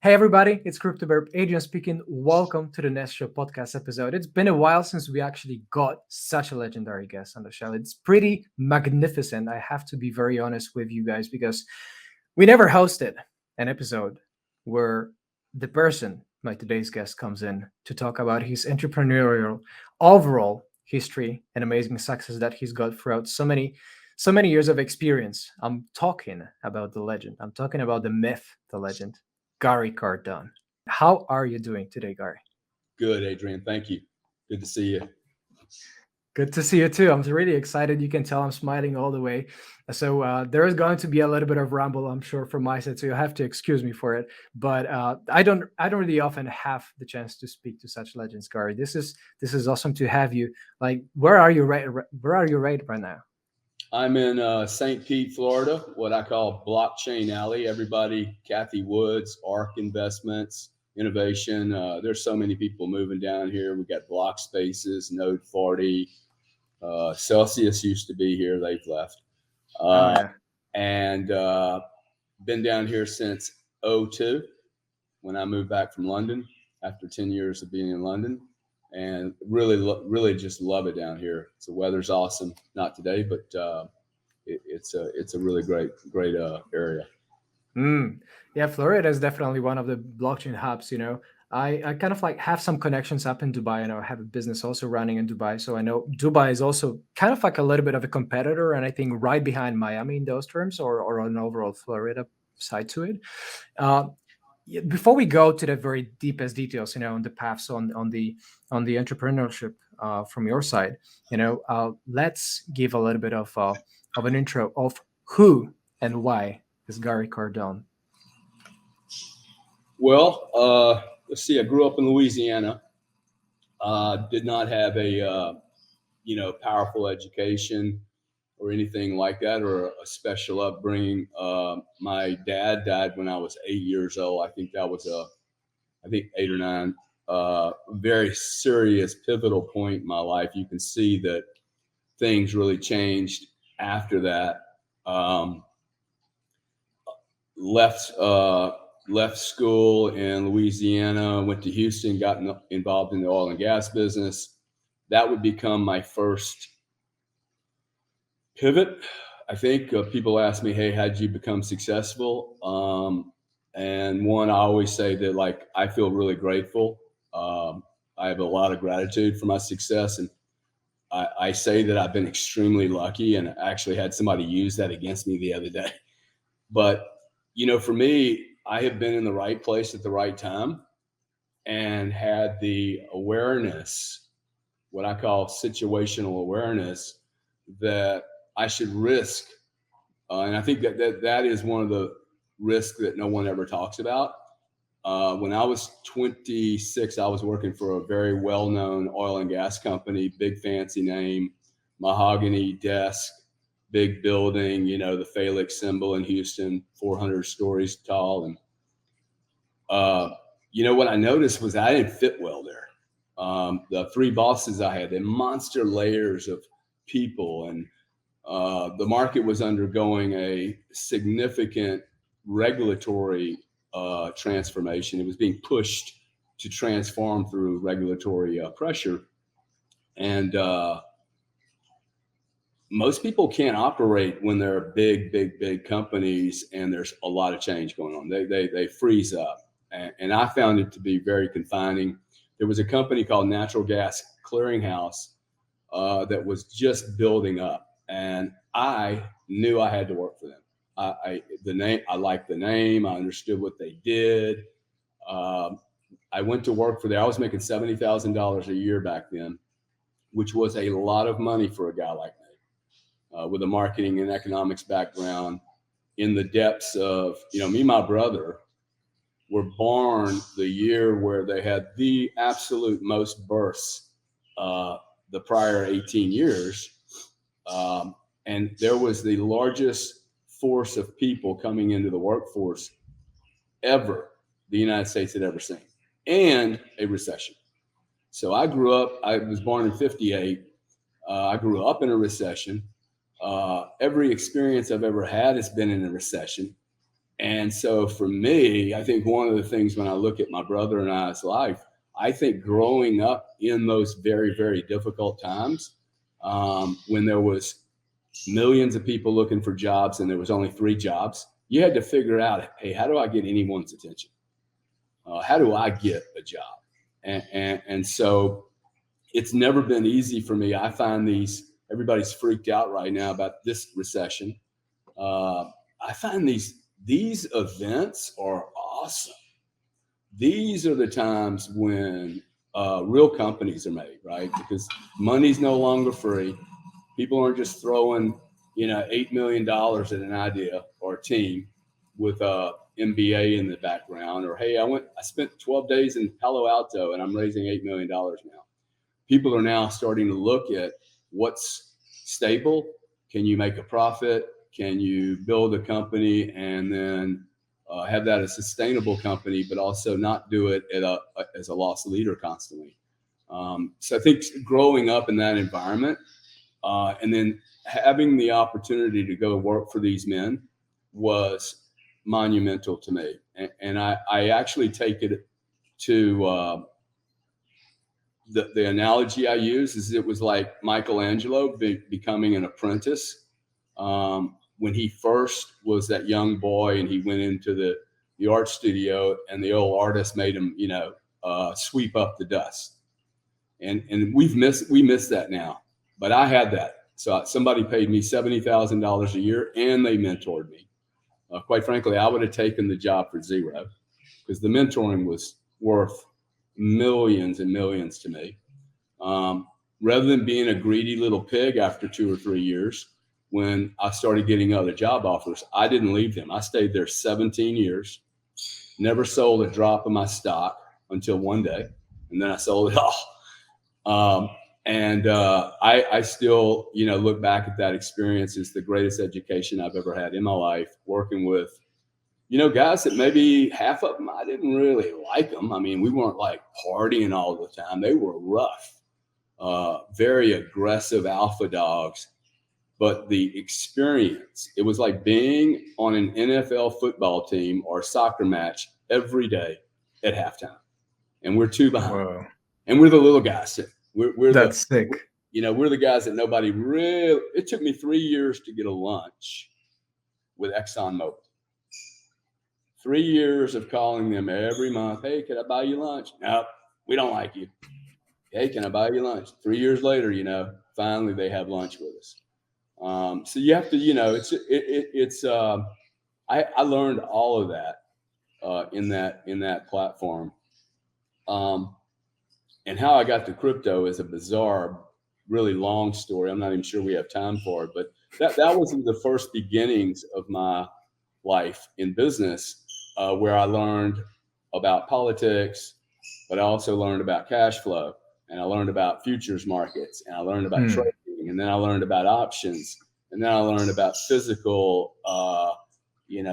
Hey everybody, it's CryptoBirb, Adrian speaking. Welcome to the Nest Show podcast episode. It's been a while since we actually got such a legendary guest on the show. It's pretty magnificent. I have to be very honest with you guys because we never hosted an episode where the person, my today's guest, comes in to talk about his entrepreneurial overall history and amazing success that he's got throughout so many years of experience. I'm talking about the legend. I'm talking about the myth, the legend, Gary Cardone. How are you doing today, Gary? Good, Adrian. Thank you. Good to see you. Good to see you too. I'm really excited. You can tell I'm smiling all the way. So there is going to be a little bit of ramble, I'm sure, from my side. So you'll have to excuse me for it. But I don't really often have the chance to speak to such legends, Gary. This is awesome to have you. Like, where are you right? Where are you right now? I'm in St. Pete, Florida, what I call Blockchain Alley. Everybody, Kathy Woods, ARK Investments, Innovation. There's so many people moving down here. We got block spaces, Node40. Celsius used to be here. They've left. Oh Uh, yeah. and been down here since '02 when I moved back from London after 10 years of being in London. And really just love it down here. So the weather's awesome. Not today, but it's a really great area. Mm. Yeah, Florida is definitely one of the blockchain hubs. I kind of like have some connections up in Dubai, and I have a business also running in Dubai. So I know Dubai is also kind of like a little bit of a competitor, and I think right behind Miami in those terms, or an overall Florida side to it. Uh, Before we go to the very deepest details, on the paths on the entrepreneurship from your side, let's give a little bit of an intro of who and why is Gary Cardone. Well, let's see. I grew up in Louisiana. Did not have a powerful education or anything like that, or a special upbringing. My dad died when I was 8 years old. I think 8 or 9. Very serious, pivotal point in my life. You can see that things really changed after that. Um, left left school in Louisiana, went to Houston, got involved in the oil and gas business. That would become my first pivot. I think people ask me, "Hey, how'd you become successful?" And one, I always say that like I feel really grateful. I have a lot of gratitude for my success, and I say that I've been extremely lucky, and I actually had somebody use that against me the other day. But for me, I have been in the right place at the right time and had the awareness, what I call situational awareness, that I should risk. And I think that is one of the risks that no one ever talks about. When I was 26, I was working for a very well-known oil and gas company, big fancy name, mahogany desk, big building, the phallic symbol in Houston, 400 stories tall. And what I noticed was I didn't fit well there. The three bosses I had, the monster layers of people, and the market was undergoing a significant regulatory transformation. It was being pushed to transform through regulatory pressure. And most people can't operate when they're big companies and there's a lot of change going on. They freeze up. And I found it to be very confining. There was a company called Natural Gas Clearinghouse that was just building up. And I knew I had to work for them. I liked the name. I understood what they did. Um, I went to work for there. I was making $70,000 a year back then, which was a lot of money for a guy like me, with a marketing and economics background. In the depths of, me and my brother were born the year where they had the absolute most births, the prior 18 years. And there was the largest force of people coming into the workforce ever the United States had ever seen, and a recession. So I was born in 58. I grew up in a recession. Every experience I've ever had has been in a recession. And so for me, I think one of the things when I look at my brother and I's life, I think growing up in those very, very difficult times, when there was millions of people looking for jobs and there was only 3 jobs, you had to figure out, hey, how do I get anyone's attention? How do I get a job? And so it's never been easy for me. I find everybody's freaked out right now about this recession. I find these events are awesome. These are the times when real companies are made, right? Because money's no longer free. People aren't just throwing, $8 million at an idea or a team with a MBA in the background, or hey, I spent 12 days in Palo Alto and I'm raising $8 million now. People are now starting to look at what's stable. Can you make a profit? Can you build a company and then have that a sustainable company, but also not do it as a loss leader constantly? So I think growing up in that environment, and then having the opportunity to go work for these men was monumental to me. And I actually take it to the analogy I use is it was like Michelangelo becoming an apprentice. When he first was that young boy and he went into the art studio and the old artist made him, sweep up the dust. And we miss that now, but I had that. So somebody paid me $70,000 a year and they mentored me. Quite frankly, I would have taken the job for zero because the mentoring was worth millions and millions to me. Rather than being a greedy little pig after 2 or 3 years, when I started getting other job offers, I didn't leave them. I stayed there 17 years, never sold a drop of my stock until one day, and then I sold it all. I still, look back at that experience as the greatest education I've ever had in my life, working with, guys that maybe half of them, I didn't really like them. I mean, we weren't like partying all the time. They were rough, very aggressive alpha dogs. But the experience, it was like being on an NFL football team or soccer match every day at halftime. And we're 2 behind. Whoa. And we're the little guys. That's sick. We're the guys that nobody really, it took me 3 years to get a lunch with ExxonMobil. 3 years of calling them every month. Hey, can I buy you lunch? No, we don't like you. Hey, can I buy you lunch? 3 years later, finally they have lunch with us. So you have to, I learned all of that in that platform. And how I got to crypto is a bizarre, really long story. I'm not even sure we have time for it, but that was the first beginnings of my life in business, where I learned about politics, but I also learned about cash flow, and I learned about futures markets, and I learned about trading. And then I learned about options, and then I learned about physical,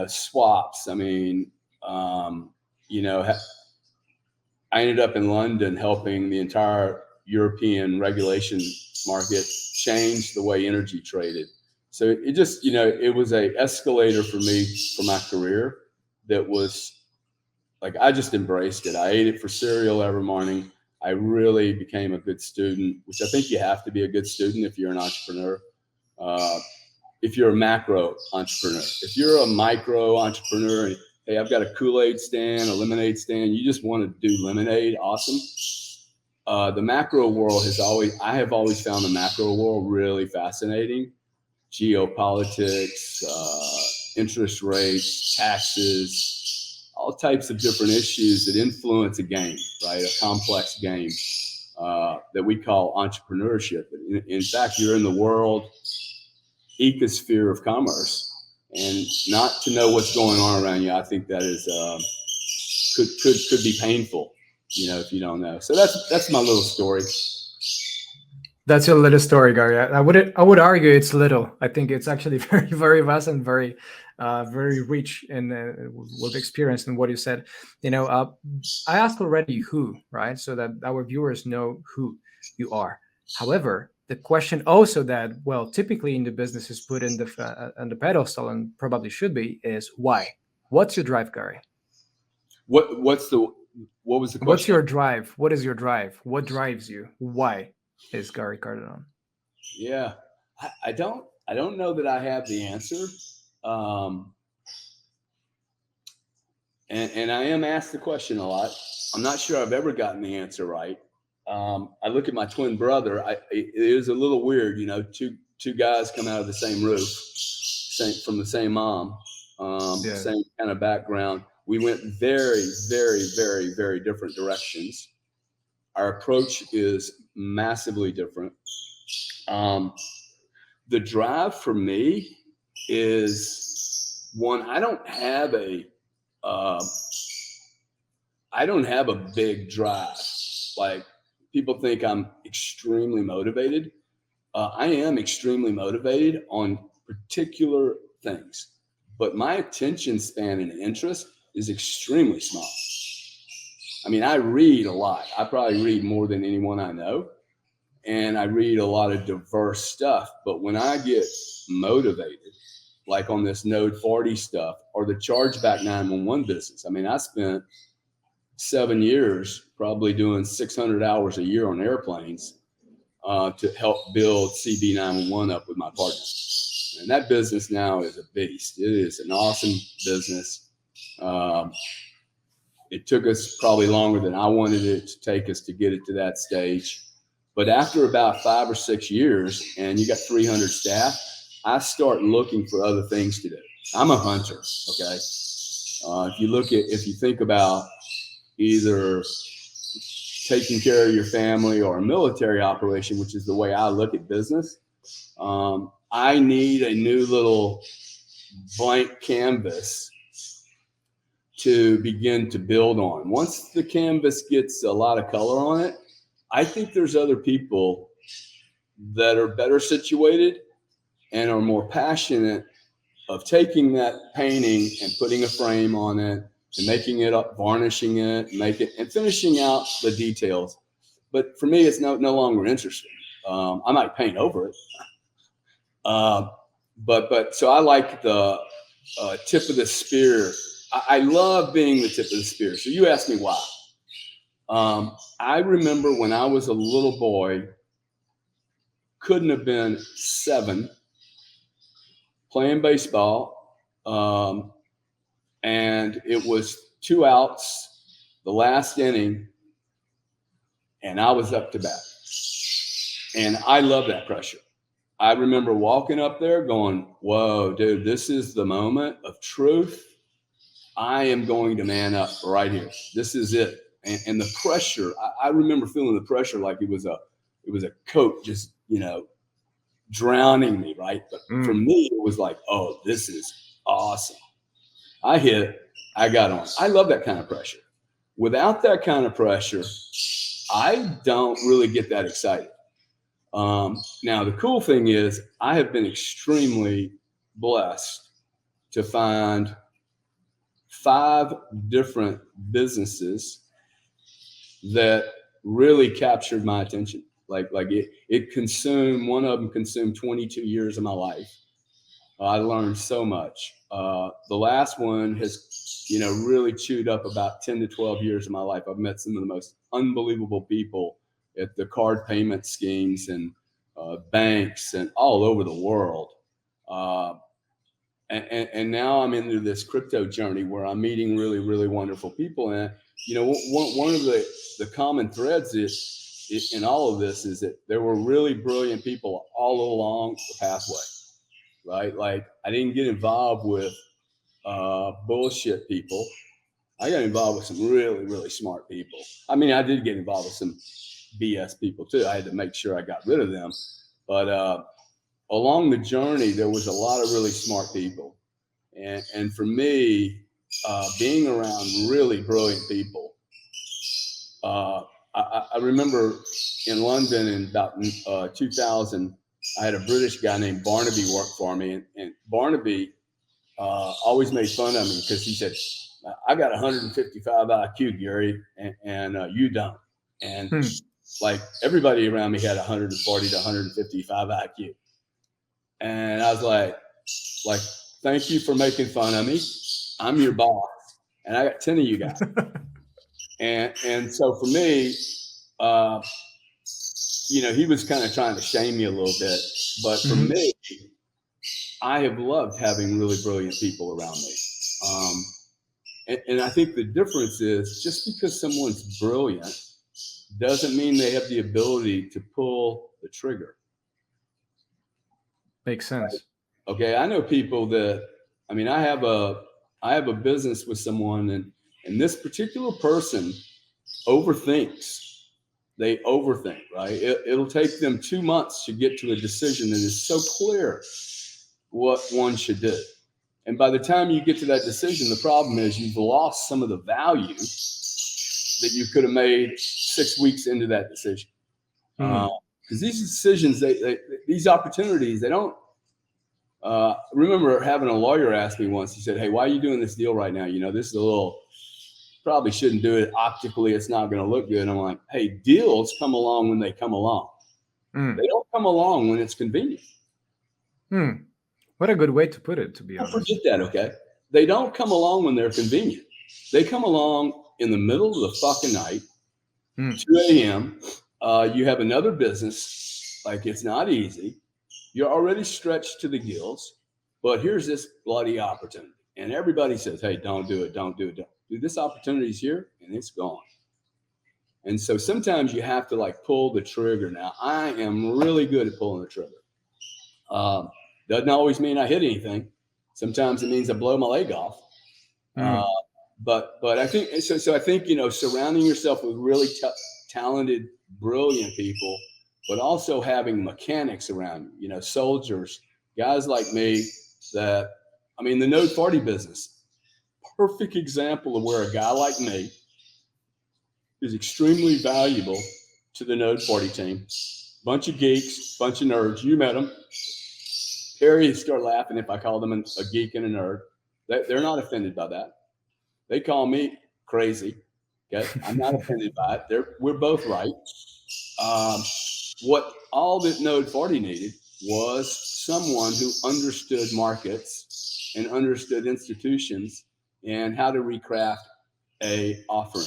swaps. I mean, I ended up in London helping the entire European regulation market change the way energy traded. So it just, it was a escalator for me for my career that was like, I just embraced it. I ate it for cereal every morning. I really became a good student, which I think you have to be a good student if you're an entrepreneur. If you're a macro entrepreneur, if you're a micro entrepreneur, and hey, I've got a Kool-Aid stand, a lemonade stand, you just want to do lemonade, awesome. The macro world I have always found the macro world really fascinating. Geopolitics, interest rates, taxes, all types of different issues that influence a game, right? A complex game that we call entrepreneurship. In fact, you're in the world ecosphere of commerce, and not to know what's going on around you, I think that is could be painful, if you don't know. So that's my little story. That's your little story, Gary. I would argue it's little. I think it's actually very, very vast and very, very rich in with experience and what you said. I asked already who, right? So that our viewers know who you are. However, the question also that, well, typically in the business is put in the pedestal and probably should be is why. What's your drive, Gary? What was the What's question? your drive? What is your drive? What drives you? Why is Gary Cardone? Yeah, I don't know that I have the answer. Um, and I am asked the question a lot. I'm not sure I've ever gotten the answer right. I look at my twin brother. It is a little weird, two guys come out of the same roof, from the same mom, Yeah. same kind of background. We went very, very, very, very different directions. Our approach is massively different. The drive for me is one. Uh, I don't have a big drive. Like, people think I'm extremely motivated. I am extremely motivated on particular things, but my attention span and interest is extremely small. I mean, I read a lot. I probably read more than anyone I know, and I read a lot of diverse stuff. But when I get motivated, like on this Node40 stuff or the chargeback 911 business, I mean, I spent 7 years probably doing 600 hours a year on airplanes to help build CB911 up with my partners. And that business now is a beast. It is an awesome business. It took us probably longer than I wanted it to take us to get it to that stage. But after about 5 or 6 years, and you got 300 staff, I start looking for other things to do. I'm a hunter, okay? If you think about either taking care of your family or a military operation, which is the way I look at business, I need a new little blank canvas to begin to build on. Once the canvas gets a lot of color on it, I think there's other people that are better situated and are more passionate of taking that painting and putting a frame on it and making it up, varnishing it, and finishing out the details. But for me, it's no longer interesting. I might paint over it. But so I like the tip of the spear. I love being the tip of the spear. So you asked me why. I remember when I was a little boy, couldn't have been 7, playing baseball, and it was 2 outs, the last inning, and I was up to bat. And I love that pressure. I remember walking up there going, whoa, dude, this is the moment of truth. I am going to man up right here. This is it. And the pressure, I remember feeling the pressure like it was a coat just, drowning me, right? But for me, it was like, oh, this is awesome. I hit, I got on. I love that kind of pressure. Without that kind of pressure, I don't really get that excited. Now, the cool thing is I have been extremely blessed to find 5 different businesses that really captured my attention. Like it consumed, one of them consumed 22 years of my life. I learned so much. The last one has, really chewed up about 10 to 12 years of my life. I've met some of the most unbelievable people at the card payment schemes and banks and all over the world. And now I'm into this crypto journey where I'm meeting really, really wonderful people. And, one of the common threads is in all of this is that there were really brilliant people all along the pathway, right? Like, I didn't get involved with bullshit people. I got involved with some really, really smart people. I mean, I did get involved with some BS people too. I had to make sure I got rid of them. But along the journey, there was a lot of really smart people. And for me, being around really brilliant people, I remember in London in about 2000, I had a British guy named Barnaby work for me. And Barnaby always made fun of me because he said, I got 155 IQ, Gary, and you don't. And like everybody around me had 140 to 155 IQ. And I was like, thank you for making fun of me. I'm your boss, and I got 10 of you guys. And so for me, he was kind of trying to shame me a little bit, but for me, I have loved having really brilliant people around me. And I think the difference is just because someone's brilliant doesn't mean they have the ability to pull the trigger. Makes sense. Right? Okay, I know people that, I have a business with someone, and this particular person overthinks. They overthink, right? It'll take them 2 months to get to a decision that is so clear what one should do. And by the time you get to that decision, the problem is you've lost some of the value that you could have made 6 weeks into that decision. Because these decisions, these opportunities, they don't. Remember having a lawyer ask me once. He said, "Hey, why are you doing this deal right now? This is a little. Probably shouldn't do it. Optically, it's not going to look good." And I'm like, "Hey, deals come along when they come along. They don't come along when it's convenient." What a good way to put it, to be honest. Forget that, okay? They don't come along when they're convenient. They come along in the middle of the fucking night, 2 a.m. You have another business. Like, it's not easy. You're already stretched to the gills, but here's this bloody opportunity. And everybody says, "Hey, don't do it. Don't do it. Dude, this opportunity's here and it's gone." And so sometimes you have to pull the trigger. Now, I am really good at pulling the trigger. Doesn't always mean I hit anything. Sometimes it means I blow my leg off. But I think so. I think surrounding yourself with really talented, brilliant people, but also having mechanics around you. Soldiers, guys like me. The Node40 business, perfect example of where a guy like me is extremely valuable to the Node40 team. Bunch of geeks, bunch of nerds. You met them. Perry start laughing if I call them a geek and a nerd. They're not offended by that. They call me crazy. Okay, I'm not offended by it. We're both right. What all that Node40 needed was someone who understood markets and understood institutions and how to recraft a offering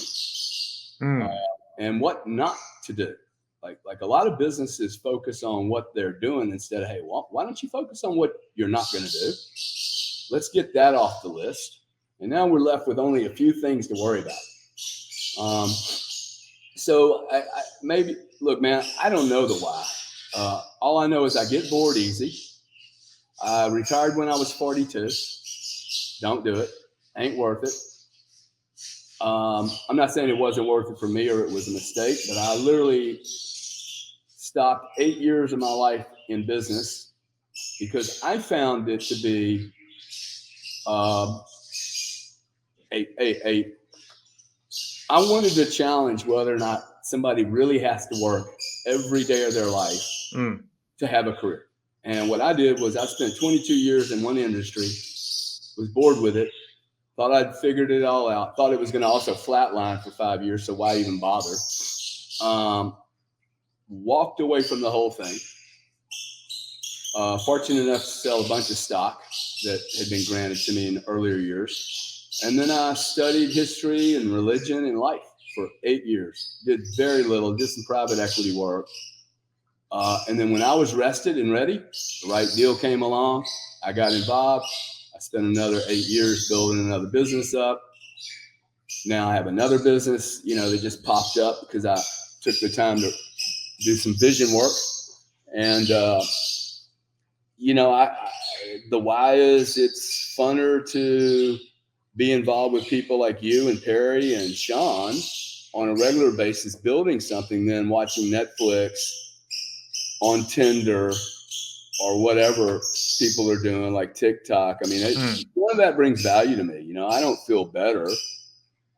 and what not to do. Like a lot of businesses focus on what they're doing instead of, "Hey, well, why don't you focus on what you're not going to do? Let's get that off the list." And now we're left with only a few things to worry about. So maybe, look, man, I don't know the why. All I know is I get bored easy. I retired when I was 42. Don't do it. Ain't worth it. I'm not saying it wasn't worth it for me or it was a mistake, but I literally stopped 8 years of my life in business because I found it to be I wanted to challenge whether or not somebody really has to work every day of their life to have a career. And what I did was I spent 22 years in one industry, was bored with it, thought I'd figured it all out, thought it was going to also flatline for 5 years, so why even bother? Walked away from the whole thing. Fortunate enough to sell a bunch of stock that had been granted to me in earlier years. And then I studied history and religion and life for 8 years. Did very little, did some private equity work. And then when I was rested and ready, the right deal came along. I got involved. I spent another 8 years building another business up. Now I have another business, that just popped up because I took the time to do some vision work. And, the why is it's funner to be involved with people like you and Perry and Sean on a regular basis building something than watching Netflix on Tinder or whatever people are doing, like TikTok. None of that brings value to me. I don't feel better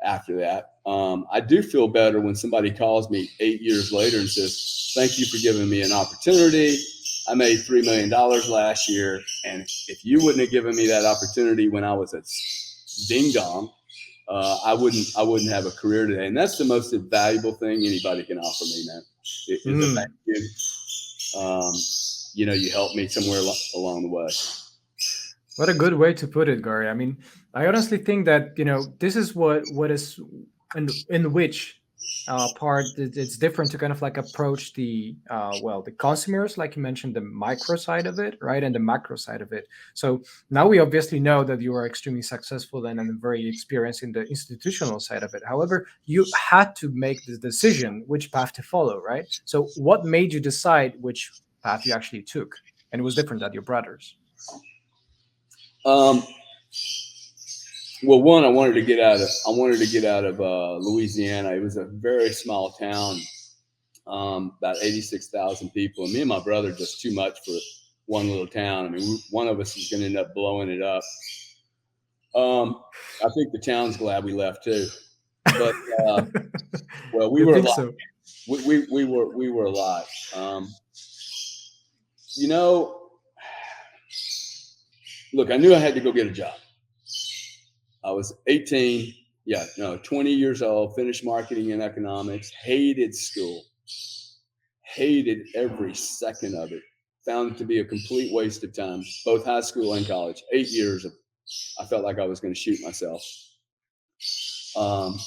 after that. I do feel better when somebody calls me 8 years later and says, "Thank you for giving me an opportunity. I made $3 million last year. And if you wouldn't have given me that opportunity when I was a ding dong, I wouldn't have a career today." And that's the most valuable thing anybody can offer me, man. Is a thank you. You helped me somewhere along the way. What a good way to put it, Gary. I mean, I honestly think that this is what is in which part it's different to kind of like approach the the consumers, like you mentioned, the micro side of it, right, and the macro side of it. So now we obviously know that you are extremely successful and very experienced in the institutional side of it. However, you had to make the decision which path to follow, right? So what made you decide which path you actually took, and it was different than your brothers? Um, well, one, I wanted to get out of Louisiana. It was a very small town, about 86,000 people, and me and my brother just too much for one little town. I mean, one of us is going to end up blowing it up. Um, I think the town's glad we left too. But well, we You were a think lot. so? We were a lot. You know, look, I knew I had to go get a job. I was 18. Yeah, no, 20 years old. Finished marketing and economics. Hated school. Hated every second of it. Found it to be a complete waste of time, both high school and college. 8 years of, I felt like I was going to shoot myself. Um,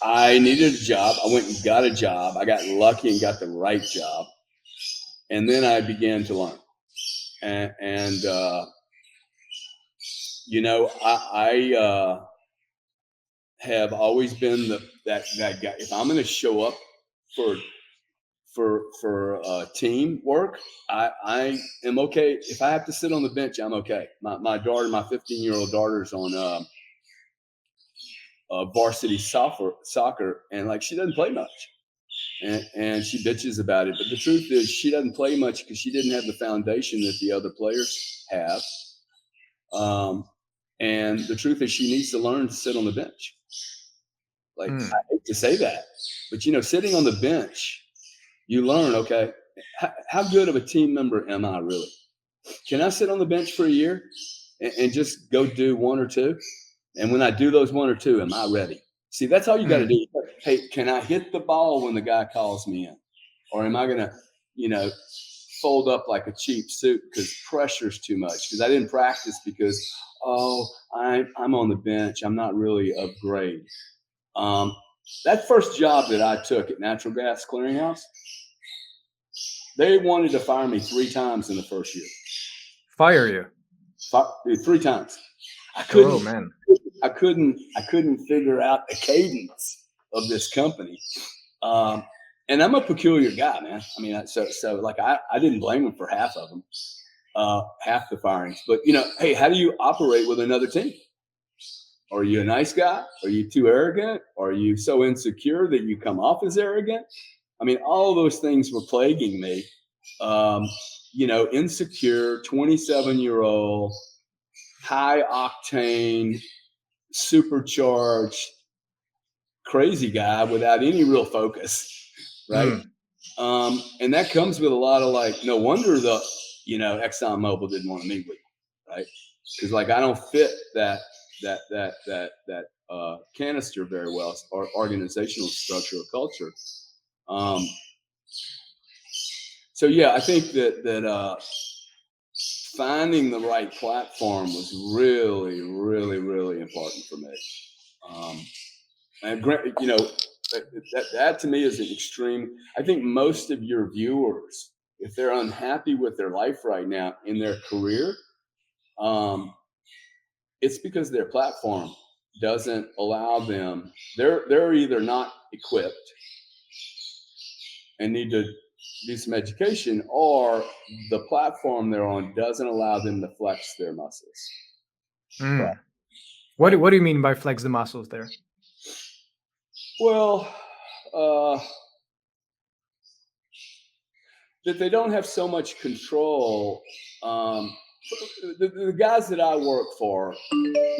I needed a job. I went and got a job. I got lucky and got the right job. And then I began to learn. And I have always been that guy. If I'm going to show up for team work, I am okay. If I have to sit on the bench, I'm okay. My daughter, my 15-year-old daughter's on varsity soccer, and like she doesn't play much, and she bitches about it. But the truth is, she doesn't play much because she didn't have the foundation that the other players have. Um, and the truth is, she needs to learn to sit on the bench. Like, I hate to say that, but sitting on the bench, you learn. Okay, how good of a team member am I really? Can I sit on the bench for a year and just go do one or two? And when I do those one or two, am I ready? See, that's all you got to Mm. do. Hey, can I hit the ball when the guy calls me in? Or am I going to, you know, fold up like a cheap suit because pressure's too much? Because I didn't practice because, I'm on the bench. I'm not really of grade. Um, that first job that I took at Natural Gas Clearinghouse, they wanted to fire me 3 times in the first year. Fire you? 3 times. I Oh couldn't man. I couldn't figure out the cadence of this company. Um, and I'm a peculiar guy, man. I mean, so like I didn't blame him for half of them, half the firings. But hey, how do you operate with another team? Are you a nice guy? Are you too arrogant? Are you so insecure that you come off as arrogant? I mean, all those things were plaguing me. Um, insecure, 27-year-old, high octane, supercharged, crazy guy without any real focus, right? Mm. And that comes with a lot of like, no wonder ExxonMobil didn't want to meet with you, right? Because like I don't fit that canister very well, or organizational structure or culture. Um, so yeah, I think that finding the right platform was really, really, really important for me. And that to me is an extreme. I think most of your viewers, if they're unhappy with their life right now in their career, um, it's because their platform doesn't allow them. They're either not equipped and need to do some education, or the platform they're on doesn't allow them to flex their muscles. Right. Mm. What do you mean by flex the muscles there? Well, uh, that they don't have so much control. The guys that I work for,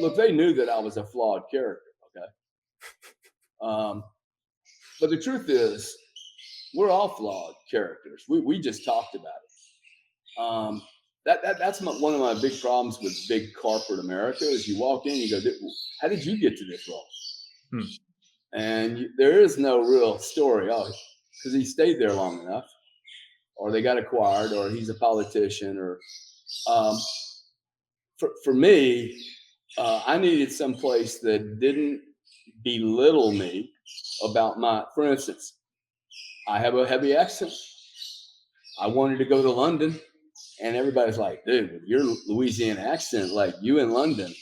look, they knew that I was a flawed character. Okay. Um, but the truth is, we're all flawed characters. We just talked about it. That's one of my big problems with big corporate America is you walk in, you go, how did you get to this role? Hmm. And there is no real story. Oh, because he stayed there long enough, or they got acquired, or he's a politician, or um, for me, I needed some place that didn't belittle me about for instance, I have a heavy accent. I wanted to go to London, and everybody's like, dude, with your Louisiana accent, like you in London.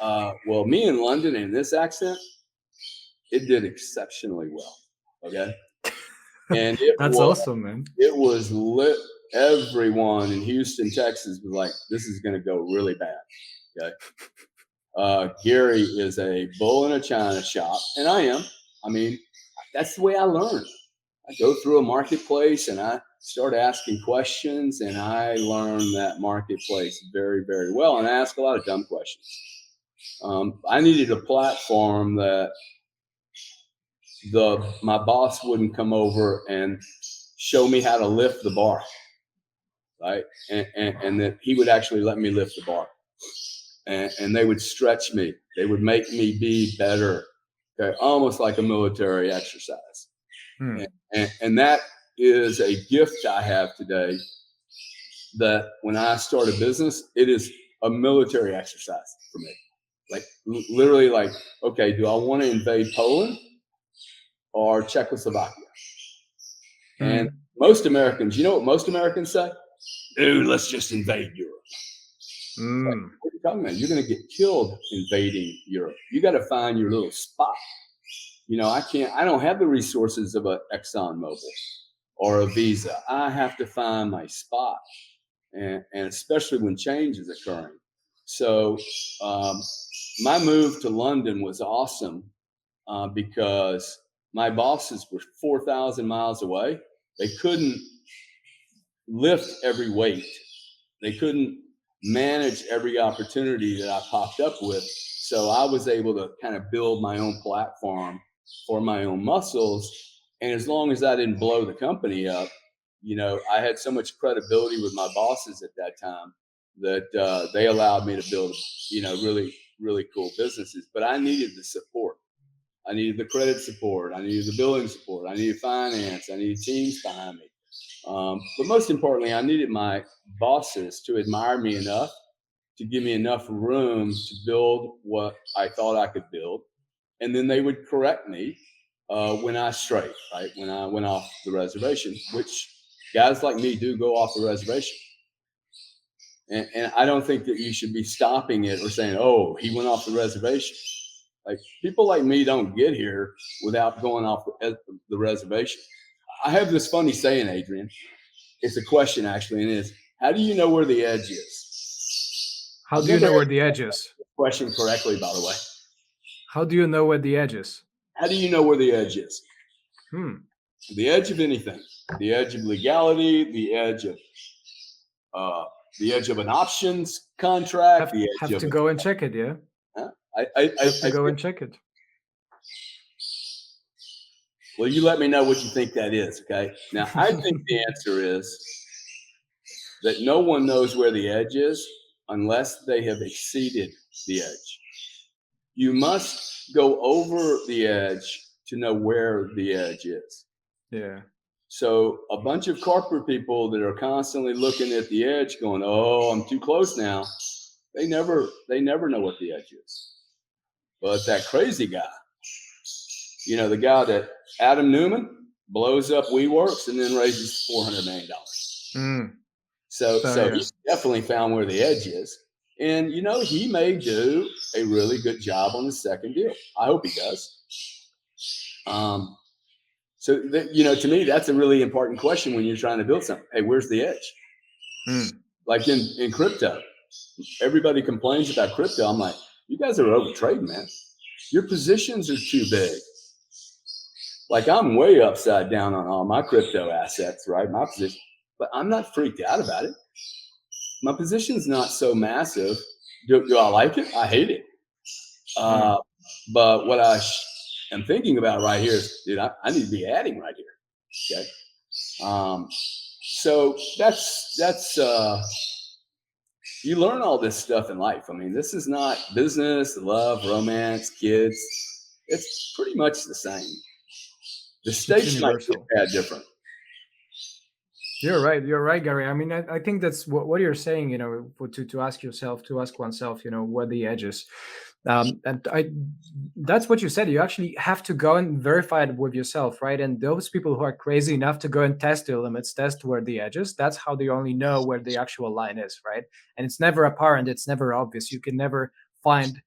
Well, me in London in this accent, it did exceptionally well. Okay. And That's awesome, man. it was lit. Everyone in Houston, Texas was like, this is going to go really bad. Okay. Gary is a bull in a china shop, and I am. I mean, that's the way I learn. I go through a marketplace and I start asking questions, and I learn that marketplace very, very well. And I ask a lot of dumb questions. I needed a platform that my boss wouldn't come over and show me how to lift the bar, right? And that he would actually let me lift the bar, and they would stretch me. They would make me be better, okay? Almost like a military exercise. And that is a gift I have today, that when I start a business, it is a military exercise for me. Like literally, like, okay, do I want to invade Poland or Czechoslovakia? And most Americans, you know what most Americans say? Dude, let's just invade Europe. Like, what are you talking about? You're going to get killed invading Europe. You got to find your little spot. You know, I don't have the resources of an ExxonMobil or a Visa. I have to find my spot. And especially when change is occurring. So my move to London was awesome because my bosses were 4,000 miles away. They couldn't lift every weight. They couldn't manage every opportunity that I popped up with. So I was able to kind of build my own platform for my own muscles. And as long as I didn't blow the company up, you know, I had so much credibility with my bosses at that time that they allowed me to build, you know, really, really cool businesses. But I needed the support. I needed the credit support. I needed the billing support. I needed finance. I needed teams behind me. But most importantly, I needed my bosses to admire me enough to give me enough room to build what I thought I could build. And then they would correct me when I strayed, right? When I went off the reservation, which guys like me do go off the reservation. And I don't think that you should be stopping it or saying, oh, he went off the reservation. Like, people like me don't get here without going off the reservation. I have this funny saying, Adrian. It's a question, actually, and it is, how do you know where the edge is? How do you know where the edge is? Question correctly, by the way. How do you know where the edge is? How do you know where the edge is? The edge of anything. The edge of legality, the edge of an options contract. Have to go and check it, yeah? I have to go and check it. Well, you let me know what you think that is, okay? Now, I think the answer is that no one knows where the edge is unless they have exceeded the edge. You must go over the edge to know where the edge is. Yeah. So a bunch of corporate people that are constantly looking at the edge going, oh, I'm too close now. They never know what the edge is. But that crazy guy, you know, the guy that Adam Newman blows up WeWorks and then raises $400 million. So he definitely found where the edge is. And, you know, he may do a really good job on the second deal. I hope he does. You know, to me, that's a really important question when you're trying to build something. Hey, where's the edge? Like in crypto, everybody complains about crypto. I'm like, you guys are over trading, man. Your positions are too big. Like, I'm way upside down on all my crypto assets, right? My position, but I'm not freaked out about it. My position's not so massive. Do I like it? I hate it. But what I am thinking about right here is, dude, I need to be adding right here. Okay. So that's you learn all this stuff in life. I mean, this is not business, love, romance, kids. It's pretty much the same. The stakes might be a tad different. You're right. You're right, Gary. I mean, I think that's what you're saying. To ask yourself, to ask oneself, where the edge is. And that's what you said. You actually have to go and verify it with yourself, right? And those people who are crazy enough to go and test their limits, test where the edge is, that's how they only know where the actual line is, right? And it's never apparent. It's never obvious. You can never find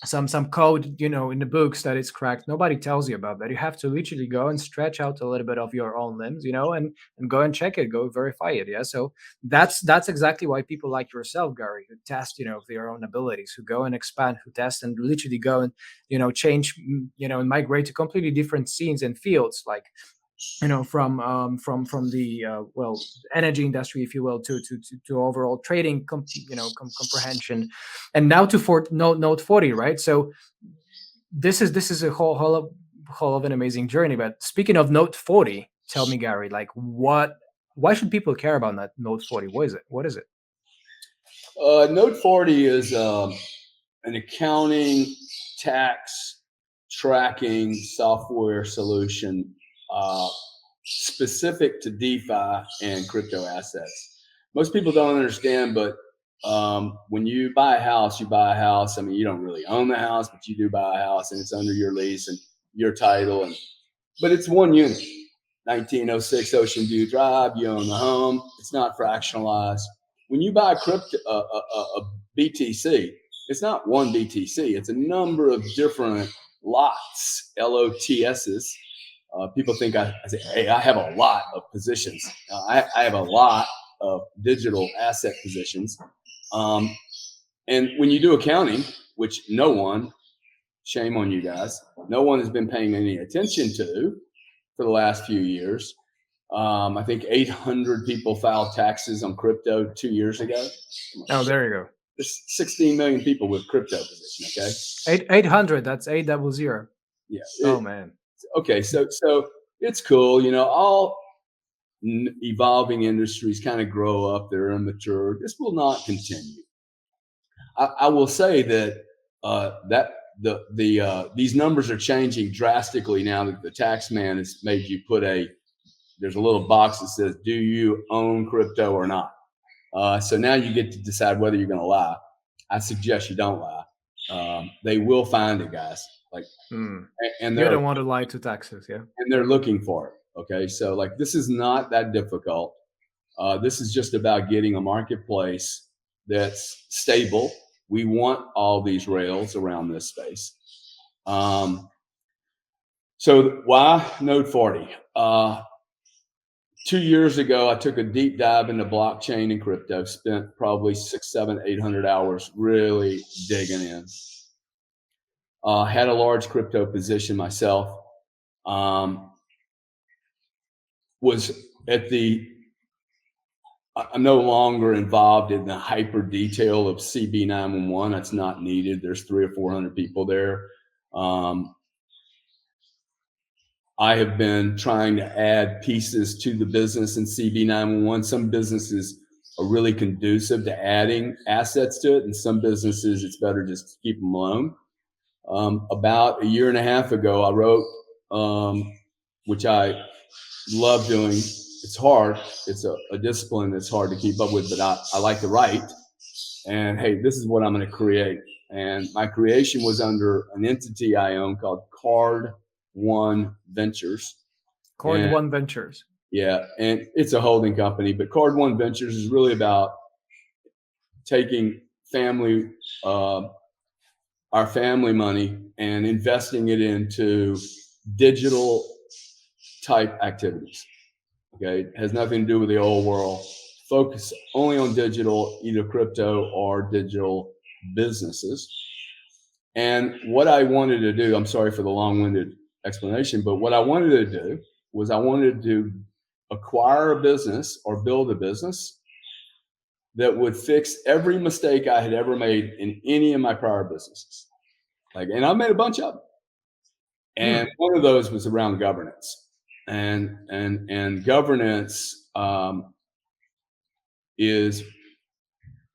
some code in the books that is cracked. Nobody tells you about that. You have to literally go and stretch out a little bit of your own limbs, and go and check it, go verify it. Yeah, so that's exactly why people like yourself, Gary, who test their own abilities, who go and expand, who test and literally go and change, and migrate to completely different scenes and fields, like from the energy industry, if you will, to overall trading comprehension, and now to Node 40, right? So this is a whole of an amazing journey. But speaking of Node 40, tell me, Gary, like, why should people care about that Node 40? What is it? Node40 is an accounting tax tracking software solution specific to DeFi and crypto assets. Most people don't understand, but when you buy a house, you buy a house. I mean, you don't really own the house, but you do buy a house, and it's under your lease and your title, but it's one unit. 1906 Ocean View Drive. You own the home. It's not fractionalized. When you buy a BTC, it's not one BTC. It's a number of different lots, LOTSs. People think I say, hey, I have a lot of positions. I have a lot of digital asset positions. And when you do accounting, which no one, shame on you guys, no one has been paying any attention to for the last few years. I think 800 people filed taxes on crypto 2 years ago. Oh, there you go. There's 16 million people with crypto position. Okay, 800. That's 800. Yeah. Oh man. Okay, so it's cool. All evolving industries kind of grow up. They're immature. This will not continue. I will say that these numbers are changing drastically now that the tax man has made you put there's a little box that says, do you own crypto or not? So now you get to decide whether you're going to lie. I suggest you don't lie. They will find it, guys. And you don't want to lie to taxes, yeah. And they're looking for it. Okay, so this is not that difficult. This is just about getting a marketplace that's stable. We want all these rails around this space. So why Node40? 2 years ago, I took a deep dive into blockchain and crypto, spent probably 600, 700, 800 hours really digging in. Had a large crypto position myself. I'm no longer involved in the hyper detail of CB911. That's not needed. There's 300 or 400 people there. I have been trying to add pieces to the business in CB911. Some businesses are really conducive to adding assets to it, and some businesses it's better just to keep them alone. About a year and a half ago, I wrote, which I love doing. It's hard. It's a discipline that's hard to keep up with, but I like to write. And hey, this is what I'm going to create. And my creation was under an entity I own called Card1 Ventures. Card1 Ventures. Yeah, and it's a holding company, but Card1 Ventures is really about taking our family money and investing it into digital type activities. Okay, it has nothing to do with the old world. Focus only on digital, either crypto or digital businesses. And what I wanted to do, I'm sorry for the long-winded explanation, but what I wanted to do was I wanted to acquire a business or build a business that would fix every mistake I had ever made in any of my prior businesses. And I made a bunch of them. And one of those was around governance. And governance is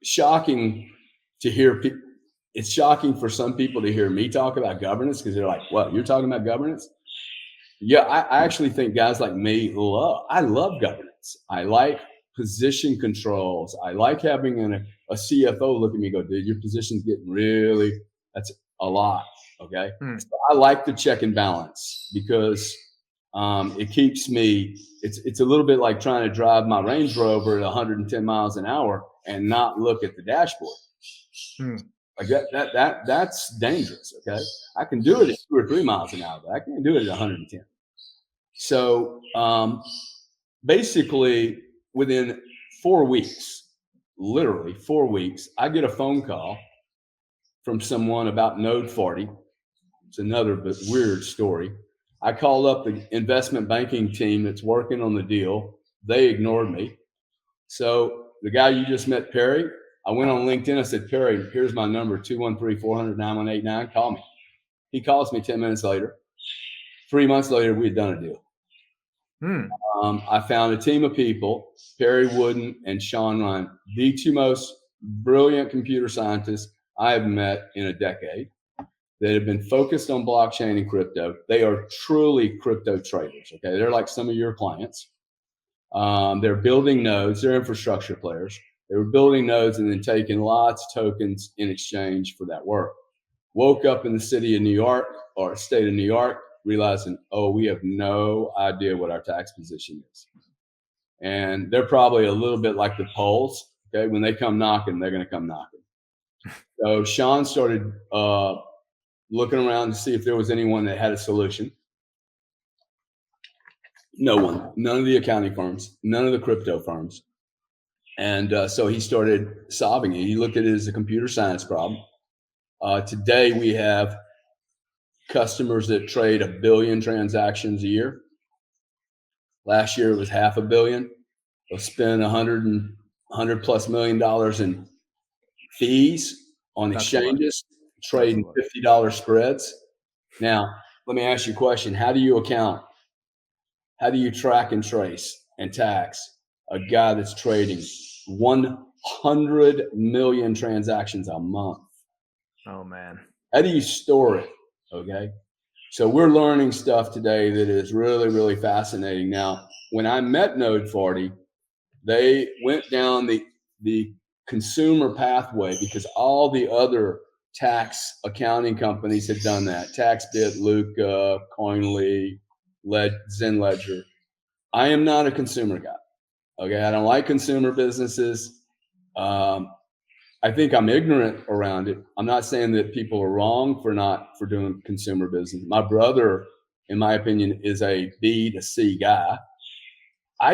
shocking to hear people. It's shocking for some people to hear me talk about governance because they're like, what, you're talking about governance? Yeah, I actually think guys like me I love governance. I like position controls. I like having a CFO look at me and go, dude, your position's getting that's a lot. Okay. Hmm. So I like the check and balance because it keeps me, it's a little bit like trying to drive my Range Rover at 110 miles an hour and not look at the dashboard. Hmm. Like that's dangerous. Okay. I can do it at 2 or 3 miles an hour, but I can't do it at 110. So basically, within 4 weeks, literally 4 weeks, I get a phone call from someone about Node40. It's another but weird story. I called up the investment banking team that's working on the deal. They ignored me. So the guy you just met, Perry, I went on LinkedIn. I said, Perry, here's my number, 213-400-9189. Call me. He calls me 10 minutes later. 3 months later, we had done a deal. I found a team of people, Perry Wooden and Sean Ryan, the two most brilliant computer scientists I have met in a decade that have been focused on blockchain and crypto. They are truly crypto traders. Okay. They're like some of your clients. They're building nodes. They're infrastructure players. They were building nodes and then taking lots of tokens in exchange for that work. Woke up in the city of New York or state of New York, realizing, oh, we have no idea what our tax position is. And they're probably a little bit like the polls. Okay. When they come knocking, they're going to come knocking. So Sean started looking around to see if there was anyone that had a solution. No one, none of the accounting firms, none of the crypto firms. And so he started solving it. He looked at it as a computer science problem. Today we have customers that trade 1 billion transactions a year. Last year it was $500 million. They'll spend $100 plus million in fees on exchanges, trading $50 spreads. Now, let me ask you a question. How do you track and trace and tax a guy that's trading 100 million transactions a month? Oh, man. How do you store it? Okay. So we're learning stuff today that is really, really fascinating. Now, when I met Node40, they went down the consumer pathway because all the other tax accounting companies had done that. TaxBit, Luca, Coinly, Zen Ledger. I am not a consumer guy. Okay. I don't like consumer businesses. I think I'm ignorant around it. I'm not saying that people are wrong for doing consumer business. My brother, in my opinion, is a B2C guy. I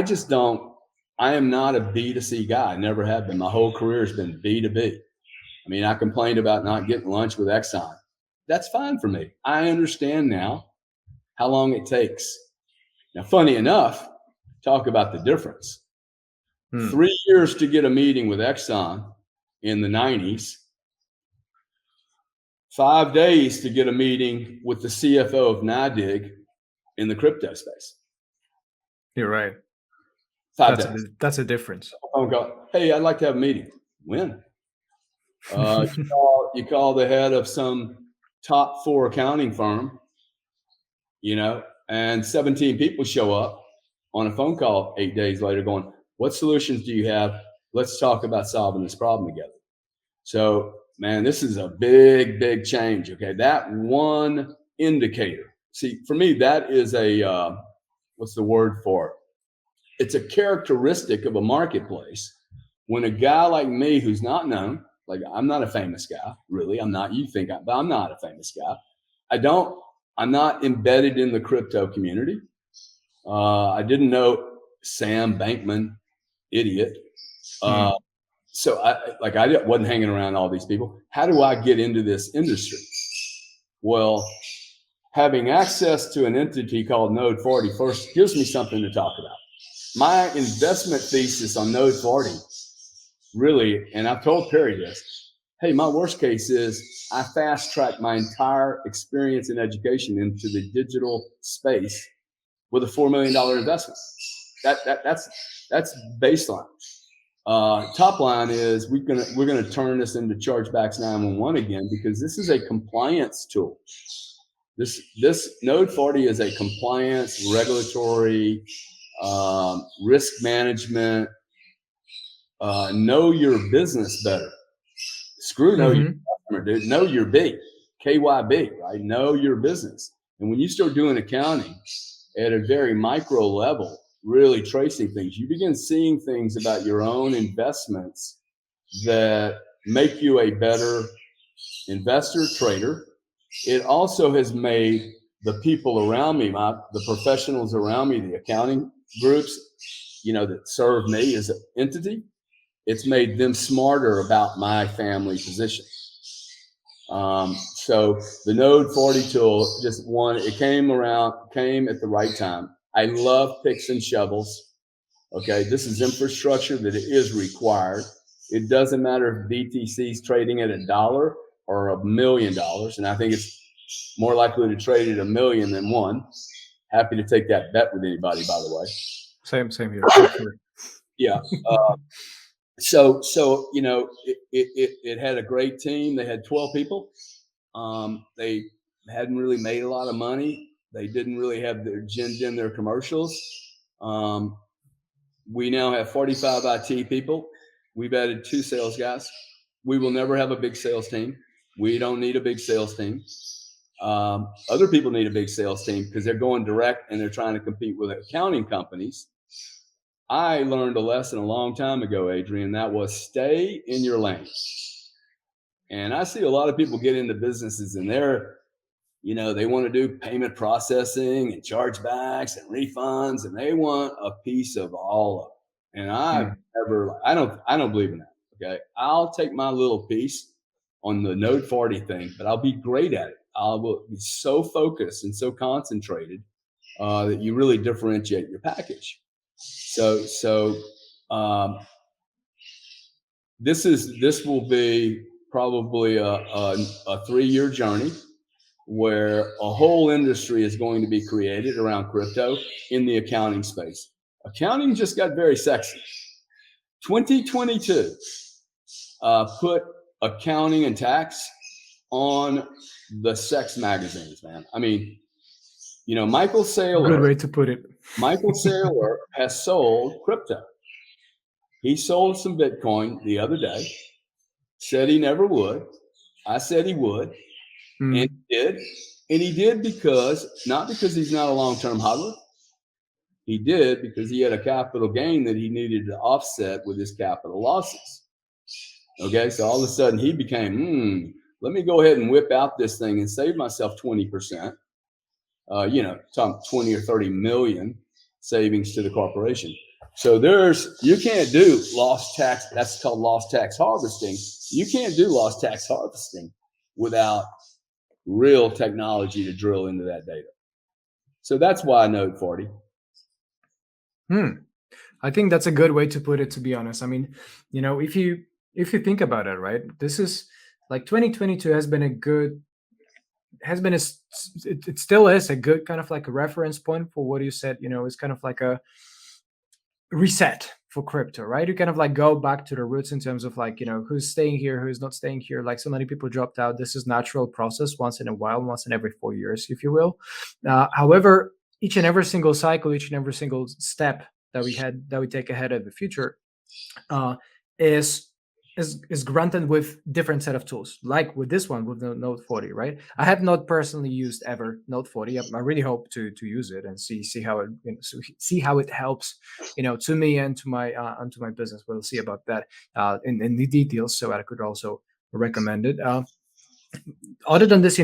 am not a B2C guy. I never have been. My whole career has been B2B. I mean, I complained about not getting lunch with Exxon. That's fine for me. I understand now how long it takes. Now, funny enough, talk about the difference. 3 years to get a meeting with Exxon in the 90s, 5 days to get a meeting with the CFO of NYDIG in the crypto space. You're right. 5 days. That's a difference. Oh, God. Hey, I'd like to have a meeting. When? You call the head of some top 4 accounting firm, and 17 people show up on a phone call 8 days later going, what solutions do you have? Let's talk about solving this problem together. So, man, this is a big, big change. Okay. That one indicator. See, for me, that is what's the word for it? It's a characteristic of a marketplace. When a guy like me, who's not known, like I'm not a famous guy, really. I'm not, but I'm not a famous guy. I'm not embedded in the crypto community. I didn't know Sam Bankman, idiot. So I wasn't hanging around all these people. How do I get into this industry? Well, having access to an entity called Node40 first gives me something to talk about. My investment thesis on Node40 really, and I've told Perry this, hey, my worst case is I fast track my entire experience and education into the digital space with a $4 million investment. That's baseline. Top line is we're gonna turn this into Chargebacks 911 again because this is a compliance tool. This Node40 is a compliance, regulatory, risk management, know your business better. Screw know your customer, dude. Know your B, KYB, right? Know your business. And when you start doing accounting at a very micro level, really tracing things, you begin seeing things about your own investments that make you a better investor, trader. It also has made the people around me, the professionals around me, the accounting groups, that serve me as an entity, it's made them smarter about my family position. So the Node40 tool, it came at the right time. I love picks and shovels. Okay, this is infrastructure that is required. It doesn't matter if BTC is trading at $1 or $1 million, and I think it's more likely to trade at $1 million than one. Happy to take that bet with anybody, by the way. Same here. Sure. Yeah. So it had a great team. They had 12 people. They hadn't really made a lot of money. They didn't really have their agenda in their commercials. We now have 45 IT people. We've added 2 sales guys. We will never have a big sales team. We don't need a big sales team. Other people need a big sales team because they're going direct and they're trying to compete with accounting companies. I learned a lesson a long time ago, Adrian, that was stay in your lane. And I see a lot of people get into businesses and they want to do payment processing and chargebacks and refunds, and they want a piece of all of it. And I don't believe in that. Okay. I'll take my little piece on the Node40 thing, but I'll be great at it. I will be so focused and so concentrated that you really differentiate your package. So this will be probably a 3-year journey where a whole industry is going to be created around crypto in the accounting space. Accounting just got very sexy. 2022 put accounting and tax on the sex magazines, man. I mean, Michael Saylor. Good way to put it. Michael Saylor has sold crypto. He sold some Bitcoin the other day, said he never would. I said he would, and he did. And he did not because he's not a long-term hodler. He did because he had a capital gain that he needed to offset with his capital losses. Okay, so all of a sudden he became, let me go ahead and whip out this thing and save myself 20%. Talking 20 or 30 million savings to the corporation. So you can't do lost tax. That's called lost tax harvesting. You can't do lost tax harvesting without real technology to drill into that data. So that's why Node40. I think that's a good way to put it, to be honest. I mean, if you think about it, right, this is like 2022 it still is a good kind of like a reference point for what you said. It's kind of like a reset for crypto, right? You kind of like go back to the roots in terms of like, who's staying here, who's not staying here. Like so many people dropped out. This is natural process once in a while, once in every 4 years, if you will. However, each and every single cycle, each and every single step that we take ahead of the future is granted with different set of tools, like with this one, with the Node40, right? I have not personally used ever Node40. I really hope to use it and see how it helps, to me and to my business. We'll see about that in the details, so I could also recommend it. Other than this,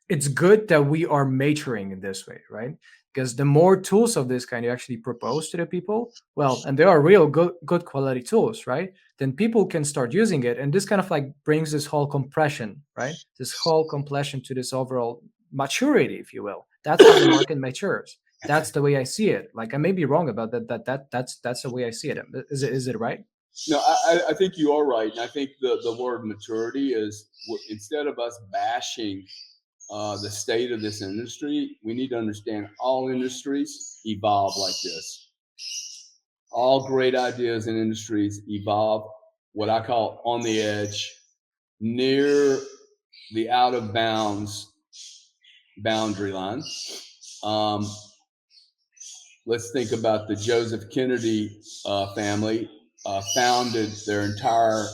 it's good that we are maturing in this way, right? Because the more tools of this kind you actually propose to the people, well, and they are real good quality tools, right? Then people can start using it. And this kind of like brings this whole compression, right? This whole compression to this overall maturity, if you will. That's how the market matures. That's the way I see it. Like I may be wrong about that. That's the way I see it. Is it right? No, I think you are right. And I think the word maturity is, instead of us bashing the state of this industry, we need to understand all industries evolve like this. All great ideas in industries evolve what I call on the edge, near the out of bounds boundary line. Um, let's think about the Joseph Kennedy family, founded their entire,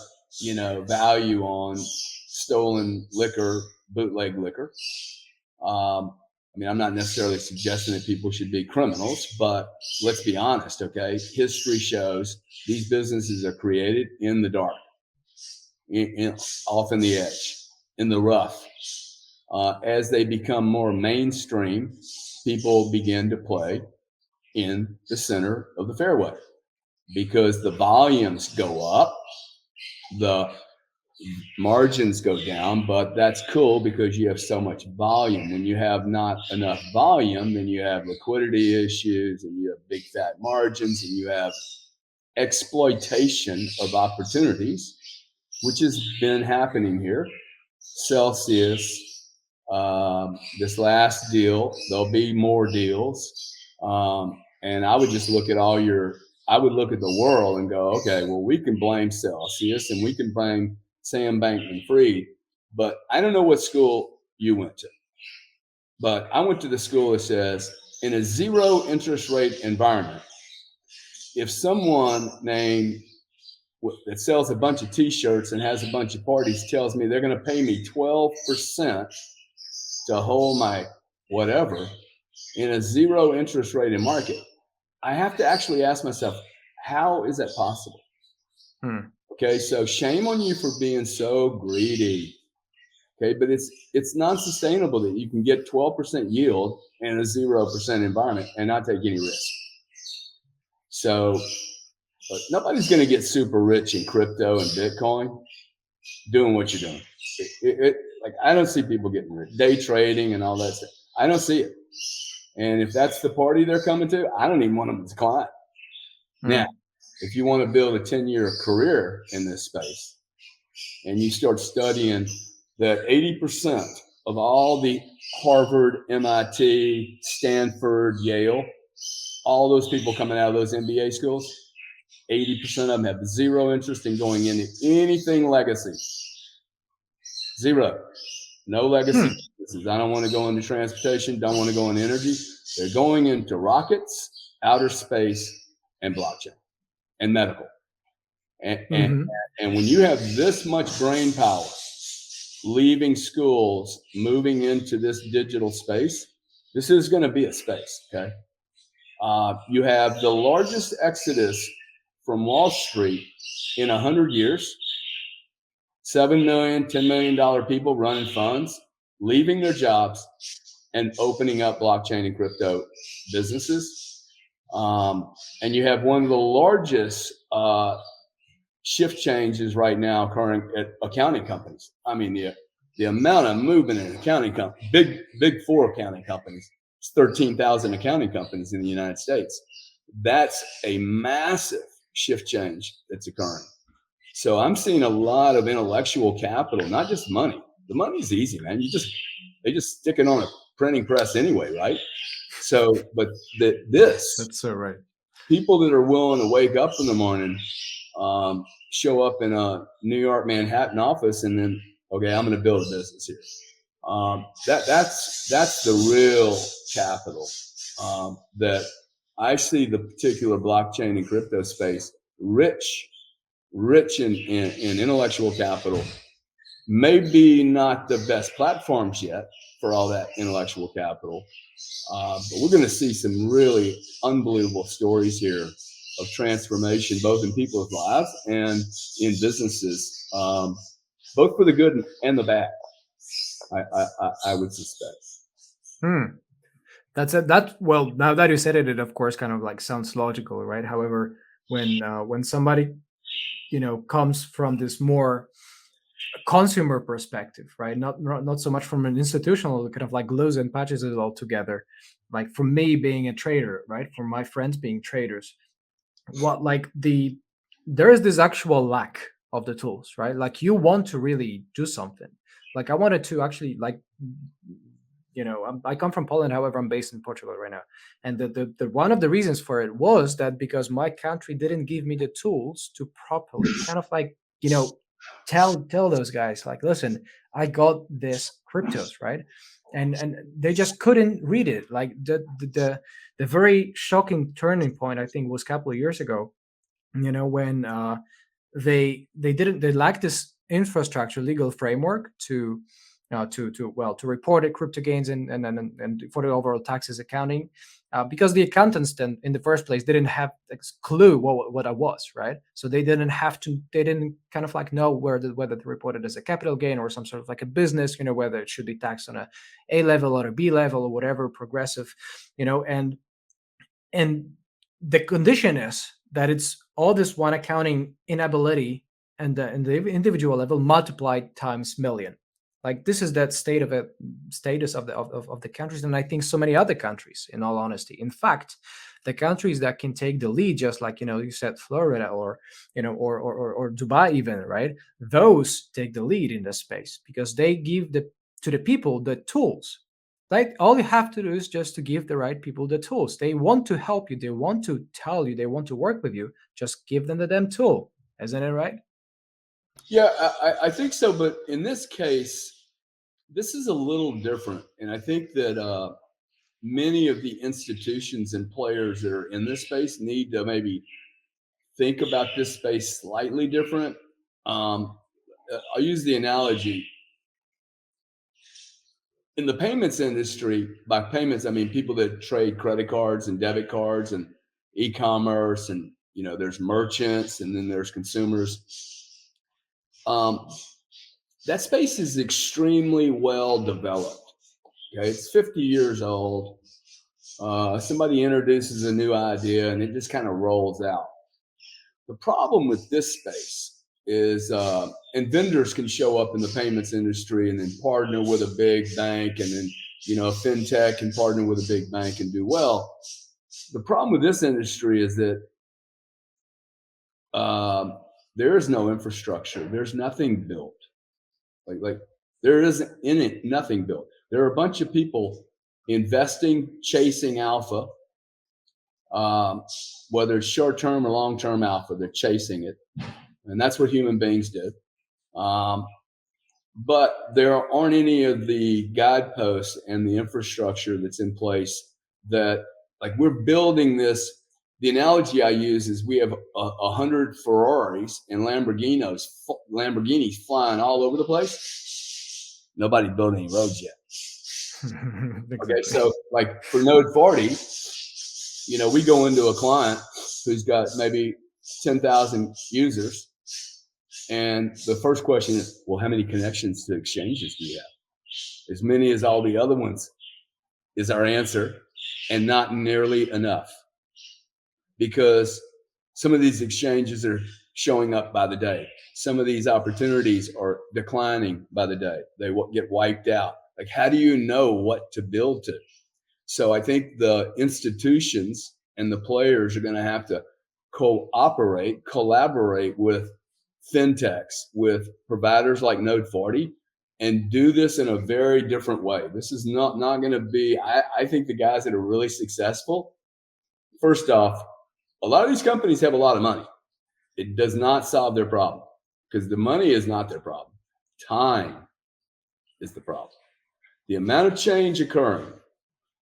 value on stolen liquor, bootleg liquor. I'm not necessarily suggesting that people should be criminals, but let's be honest, okay? History shows these businesses are created in the dark, off in the edge, in the rough. As they become more mainstream, people begin to play in the center of the fairway because the volumes go up, the margins go down, but that's cool because you have so much volume. When you have not enough volume, then you have liquidity issues and you have big fat margins and you have exploitation of opportunities, which has been happening here. Celsius, this last deal, there'll be more deals. And I would just look at I would look at the world and go, okay, well, we can blame Celsius and we can blame Sam Bankman-Fried, but I don't know what school you went to. But I went to the school that says, in a zero interest rate environment, if someone named that sells a bunch of t-shirts and has a bunch of parties tells me they're going to pay me 12% to hold my whatever in a zero interest rate market, I have to actually ask myself, how is that possible? Okay, so shame on you for being so greedy. Okay, but it's non-sustainable that you can get 12% yield in a 0% environment and not take any risk. So nobody's going to get super rich in crypto and Bitcoin doing what you're doing. Like, I don't see people getting rich, day trading and all that stuff. I don't see it. And if that's the party they're coming to, I don't even want them to decline. Now, if you want to build a 10-year career in this space and you start studying that 80% of all the Harvard, MIT, Stanford, Yale, all those people coming out of those MBA schools, 80% of them have zero interest in going into anything legacy. Zero. No legacy. I don't want to go into transportation, don't want to go into energy. They're going into rockets, outer space, and blockchain, and medical. And when you have this much brain power leaving schools, moving into this digital space, this is going to be a space, okay? You have the largest exodus from Wall Street in 100 years. 7 million, $10 million people running funds, leaving their jobs and opening up blockchain and crypto businesses. And you have one of the largest shift changes right now occurring at accounting companies. I mean, the amount of movement in accounting companies, big four accounting companies, it's 13,000 accounting companies in the United States. That's a massive shift change that's occurring. So I'm seeing a lot of intellectual capital, not just money. The money's easy, man. They just stick it on a printing press anyway, right? So, but that's so right. People that are willing to wake up in the morning, show up in a New York, Manhattan office, and then, okay, I'm going to build a business here. That's the real capital that I see the particular blockchain and crypto space rich in intellectual capital. Maybe not the best platforms yet for all that intellectual capital, but we're going to see some really unbelievable stories here of transformation, both in people's lives and in businesses, both for the good and the bad. I would suspect. That's it. Well, now that you said it, it of course kind of like sounds logical, right? However, when somebody comes from this more consumer perspective, right? Not so much from an institutional, kind of like glues and patches it all together. Like for me being a trader, right? For my friends being traders, there is this actual lack of the tools, right? Like you want to really do something. Like I wanted to actually I come from Poland, however, I'm based in Portugal right now. And the one of the reasons for it was that because my country didn't give me the tools to properly kind of like, tell those guys like, listen, I got this cryptos, right? and they just couldn't read it. Like the very shocking turning point, I think, was a couple of years ago, when they lacked this infrastructure legal framework to report it crypto gains and for the overall taxes accounting, because the accountants then in the first place didn't have a clue what I was, right? So they didn't kind of like know whether to report it as a capital gain or some sort of like a business, whether it should be taxed on a level or a B level or whatever progressive, and the condition is that it's all this one accounting inability and the individual level multiplied times million. Like this is that status of the countries, and I think so many other countries, in all honesty. In fact, the countries that can take the lead, just like you said, Florida or or Dubai, even, right? Those take the lead in this space because they give to the people the tools. Like all you have to do is just to give the right people the tools. They want to help you. They want to tell you. They want to work with you. Just give them the damn tool. Isn't it right? Yeah, I think so. But in this case, this is a little different. And I think that many of the institutions and players that are in this space need to maybe think about this space slightly different. I'll use the analogy. In the payments industry, by payments, I mean people that trade credit cards and debit cards and e-commerce, and there's merchants and then there's consumers. That space is extremely well developed. Okay, it's 50 years old. Somebody introduces a new idea and it just kind of rolls out. The problem with this space is, and vendors can show up in the payments industry and then partner with a big bank, and then a fintech can partner with a big bank and do well. The problem with this industry is that there is no infrastructure. There's nothing built. Like there isn't in it nothing built. There are a bunch of people investing, chasing alpha. Whether it's short-term or long-term alpha, they're chasing it. And that's what human beings do. But there aren't any of the guideposts and the infrastructure that's in place that, like, we're building this. The analogy I use is we have 100 Ferraris and Lamborghinis flying all over the place. Nobody built any roads yet. Exactly. Okay, so like for Node40, we go into a client who's got maybe 10,000 users. And the first question is, well, how many connections to exchanges do you have? As many as all the other ones is our answer, and not nearly enough. Because some of these exchanges are showing up by the day. Some of these opportunities are declining by the day. They get wiped out. Like, how do you know what to build to? So I think the institutions and the players are going to have to collaborate with fintechs, with providers like Node40, and do this in a very different way. This is not going to be, I think the guys that are really successful, first off, a lot of these companies have a lot of money. It does not solve their problem, because the money is not their problem. Time is the problem. The amount of change occurring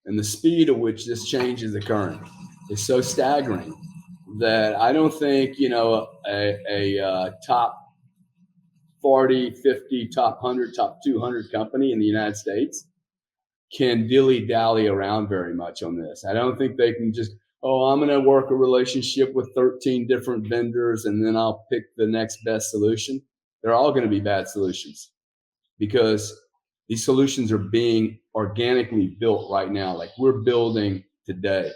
and the speed at which this change is occurring is so staggering that I don't think, a top 40, 50, top 100, top 200 company in the United States can dilly-dally around very much on this. I don't think they can just, I'm going to work a relationship with 13 different vendors and then I'll pick the next best solution. They're all going to be bad solutions, because these solutions are being organically built right now. Like we're building today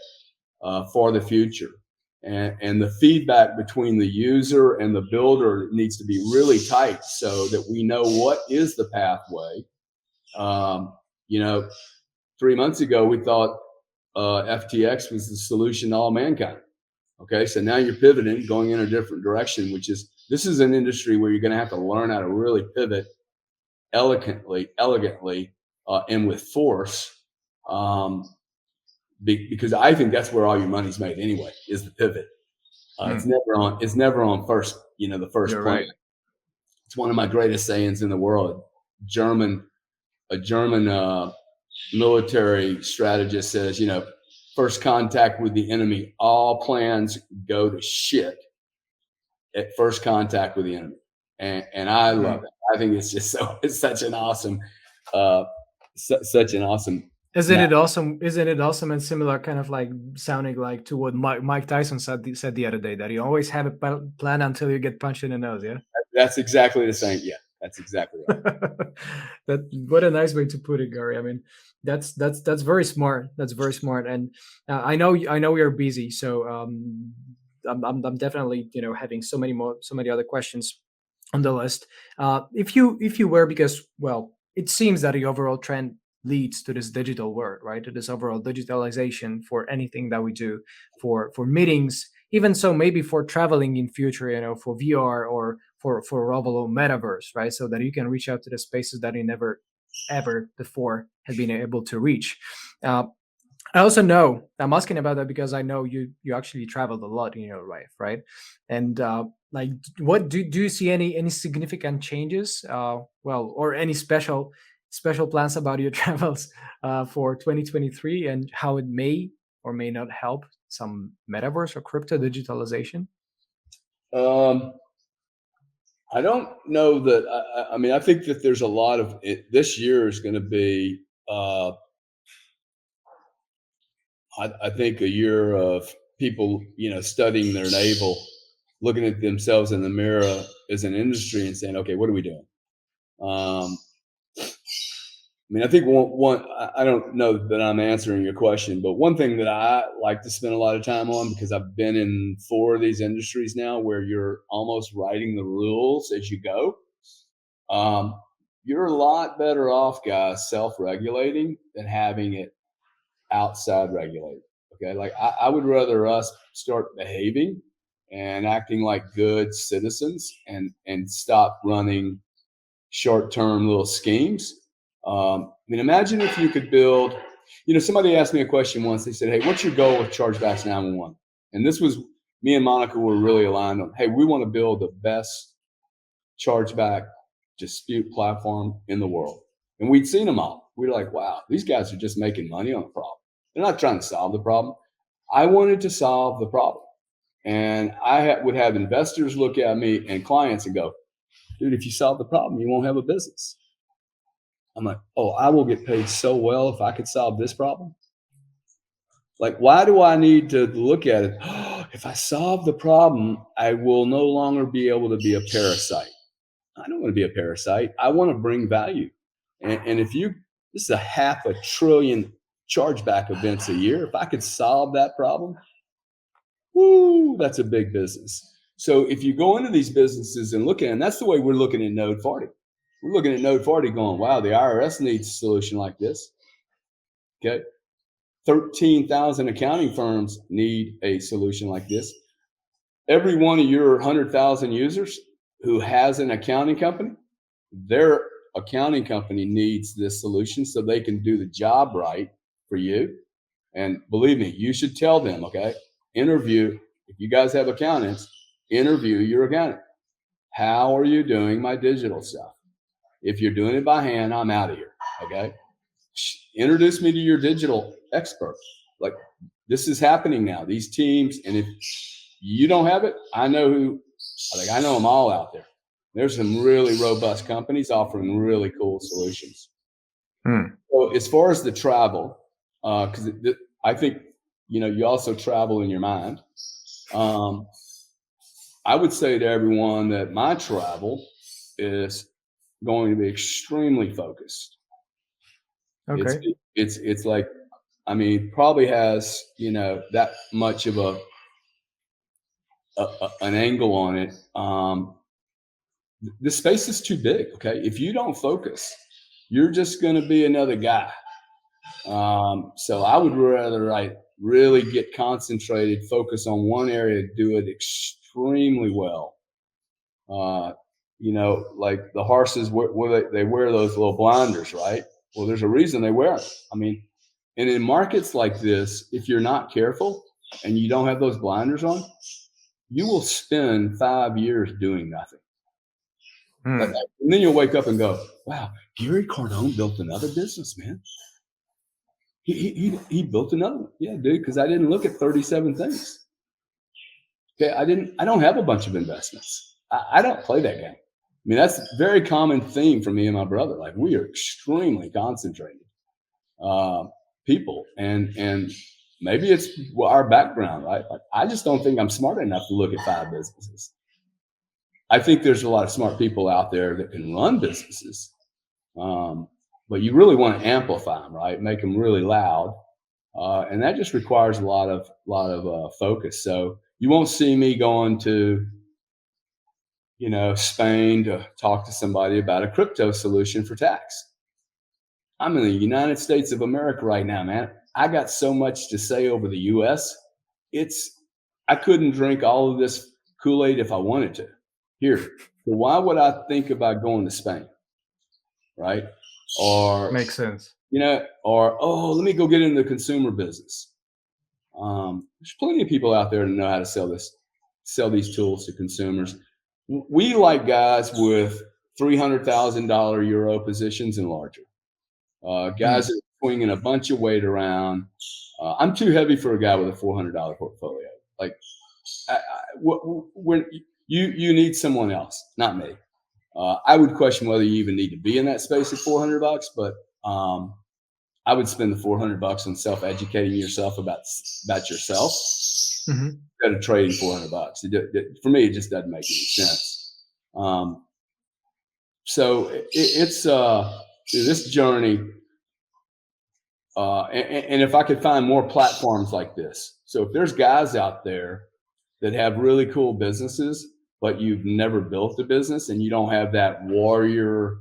for the future. And the feedback between the user and the builder needs to be really tight so that we know what is the pathway. 3 months ago, we thought FTX was the solution to all mankind. Okay, so now you're pivoting, going in a different direction, this is an industry where you're going to have to learn how to really pivot elegantly, and with force. Because I think that's where all your money's made anyway, is the pivot. It's never on first, the first You're plan. right. It's one of my greatest sayings in the world. A German military strategist says, first contact with the enemy, all plans go to shit at first contact with the enemy. And I love it. I think it's just it's such an awesome, such an awesome. Isn't it awesome? Isn't it awesome and similar, kind of like sounding like to what Mike Tyson said the other day, that you always have a plan until you get punched in the nose. Yeah, that's exactly the same. Yeah, that's exactly right. What a nice way to put it, Gary. I mean, that's very smart. That's very smart. And I know you're busy, so I'm definitely having so many other questions on the list. If you were, because well, it seems that the overall trend leads to this digital world, right? To this overall digitalization for anything that we do, for meetings, even so maybe for traveling in future, for VR or for overall metaverse, right? So that you can reach out to the spaces that you never ever before had been able to reach. I also know, I'm asking about that because I know you actually traveled a lot in your life, right? And like, what do you see any significant changes? Well, or any special plans about your travels for 2023, and how it may or may not help some metaverse or crypto digitalization? I don't know that. I mean, I think that there's a lot of it. This year is going to be, I think, a year of people, studying their navel, looking at themselves in the mirror as an industry and saying, okay, what are we doing? I mean, I think I don't know that I'm answering your question, but one thing that I like to spend a lot of time on, because I've been in 4 of these industries now where you're almost writing the rules as you go. You're a lot better off, guys, self-regulating than having it outside regulated. Okay. Like I would rather us start behaving and acting like good citizens and stop running short-term little schemes. I mean, imagine if you could build, somebody asked me a question once. They said, hey, what's your goal with Chargebacks 911? And this was, me and Monica were really aligned on, hey, we want to build the best chargeback dispute platform in the world. And we'd seen them all. We were like, wow, these guys are just making money on the problem. They're not trying to solve the problem. I wanted to solve the problem. And I would have investors look at me and clients and go, dude, if you solve the problem, you won't have a business. I'm like, oh, I will get paid so well if I could solve this problem. Like, why do I need to look at it? Oh, if I solve the problem, I will no longer be able to be a parasite. I don't want to be a parasite. I want to bring value. And this is a $500 billion chargeback events a year. If I could solve that problem, woo, that's a big business. So if you go into these businesses and look at it, and that's the way we're looking at Node40. We're looking at Node40 going, wow, the IRS needs a solution like this. Okay. 13,000 accounting firms need a solution like this. Every one of your 100,000 users who has an accounting company, their accounting company needs this solution so they can do the job right for you. And believe me, you should tell them, okay, interview, if you guys have accountants, interview your accountant. How are you doing my digital stuff? If you're doing it by hand, I'm out of here, okay? Introduce me to your digital expert. Like, this is happening now, these teams, and if you don't have it, I know them all out there. There's some really robust companies offering really cool solutions. So as far as the travel, because I think, you also travel in your mind. I would say to everyone that my travel is going to be extremely focused. Okay. It's like, I mean, probably has, that much of an angle on it. The space is too big. Okay. If you don't focus, you're just going to be another guy. So I would rather really get concentrated, focus on one area, do it extremely well. Like the horses, they wear those little blinders, right? Well, there's a reason they wear it. I mean, and in markets like this, if you're not careful and you don't have those blinders on, you will spend 5 years doing nothing. And then you'll wake up and go, wow, Gary Cardone built another business, man. He built another one. Yeah, dude, because I didn't look at 37 things. Okay, I don't have a bunch of investments. I don't play that game. I mean, that's a very common theme for me and my brother. Like, we are extremely concentrated people, and maybe it's our background, right? Like, I just don't think I'm smart enough to look at 5 businesses. I think there's a lot of smart people out there that can run businesses, but you really want to amplify them, right? Make them really loud, and that just requires a lot of focus. So you won't see me going to, Spain to talk to somebody about a crypto solution for tax. I'm in the United States of America right now, man. I got so much to say over the U.S. I couldn't drink all of this Kool-Aid if I wanted to. Here, so why would I think about going to Spain, right? Or Makes sense. or let me go get into the consumer business. There's plenty of people out there that know how to sell these tools to consumers. We like guys with $300,000 euro positions and larger. Guys that are swinging a bunch of weight around. I'm too heavy for a guy with a $400 portfolio. Like, when you need someone else, not me. I would question whether you even need to be in that space at $400, but I would spend the $400 on self-educating yourself about yourself instead of trading $400. For me, it just doesn't make any sense. So it's this journey, and if I could find more platforms like this. So if there's guys out there that have really cool businesses, but you've never built a business and you don't have that warrior,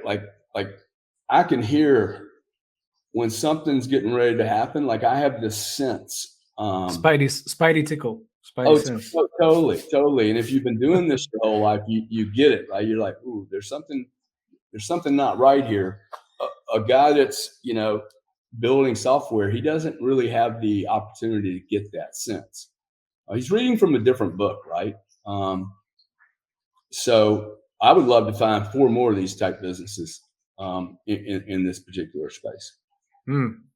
like I can hear when something's getting ready to happen. Like, I have this sense. Spidey tickle. Sense. Totally. And if you've been doing this your whole life, you get it, right? You're like, ooh, there's something not right here. A guy that's, building software, he doesn't really have the opportunity to get that sense. He's reading from a different book, right? So I would love to find 4 more of these type businesses in this particular space.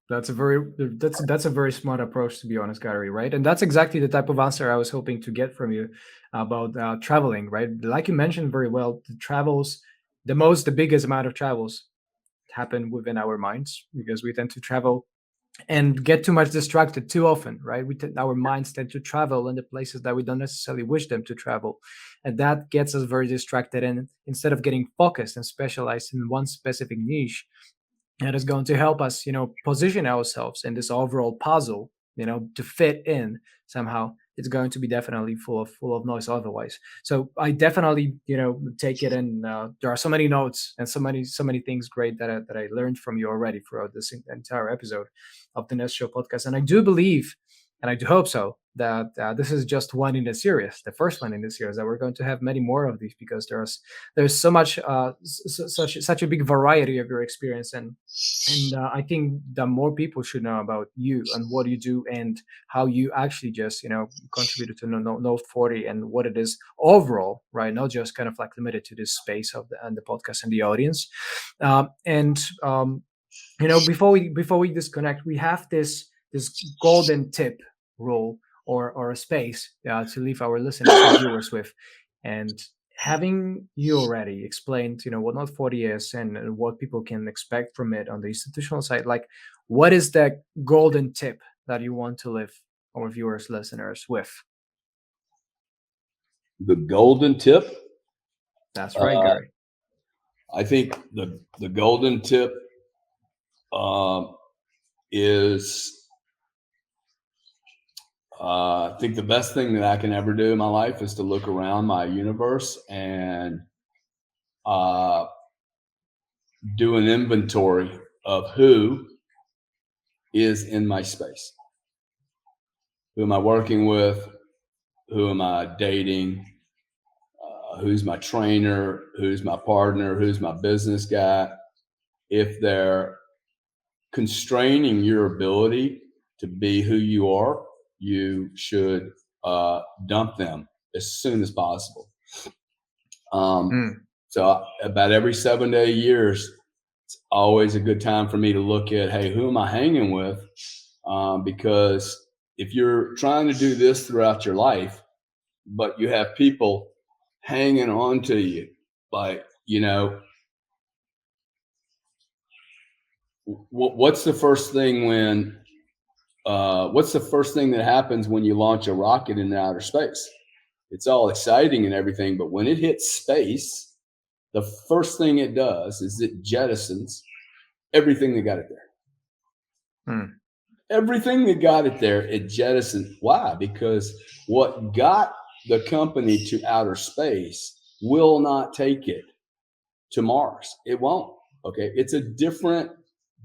That's a very smart approach, to be honest, Gary, right? And that's exactly the type of answer I was hoping to get from you about traveling, right? Like you mentioned very well, the biggest amount of travels happen within our minds, because we tend to travel and get too much distracted too often, right? Our minds tend to travel in the places that we don't necessarily wish them to travel, and that gets us very distracted. And instead of getting focused and specialized in one specific niche, that is going to help us, position ourselves in this overall puzzle, to fit in somehow, it's going to be definitely full of noise otherwise. So I definitely, take it in. There are so many notes and so many things great that I learned from you already throughout this entire episode of the Nest Show podcast. And I do believe, and I do hope so, that this is just one in the series, the first one in the series, that we're going to have many more of these, because there's so much, such a big variety of your experience, and I think that more people should know about you and what you do and how you actually just contributed to Node40 and what it is overall, right? Not just kind of like limited to this space of the podcast and the audience. Before we disconnect, we have this golden tip rule, or a space to leave our listeners and viewers with. And having you already explained, what Node40 is and what people can expect from it on the institutional side, like, what is that golden tip that you want to leave our viewers, listeners with? The golden tip? That's right, Gary. I think the golden tip is, I think the best thing that I can ever do in my life is to look around my universe and do an inventory of who is in my space. Who am I working with? Who am I dating? Who's my trainer? Who's my partner? Who's my business guy? If they're constraining your ability to be who you are, you should dump them as soon as possible. So about every 7 to 8 years, always a good time for me to look at, hey, who am I hanging with? Because if you're trying to do this throughout your life, but you have people hanging on to you, like, what's the first thing what's the first thing that happens when you launch a rocket into outer space? It's all exciting and everything, but when it hits space, the first thing it does is it jettisons everything that got it there. Hmm. Everything that got it there, it jettisoned. Why? Because what got the company to outer space will not take it to Mars. It won't. Okay. It's a different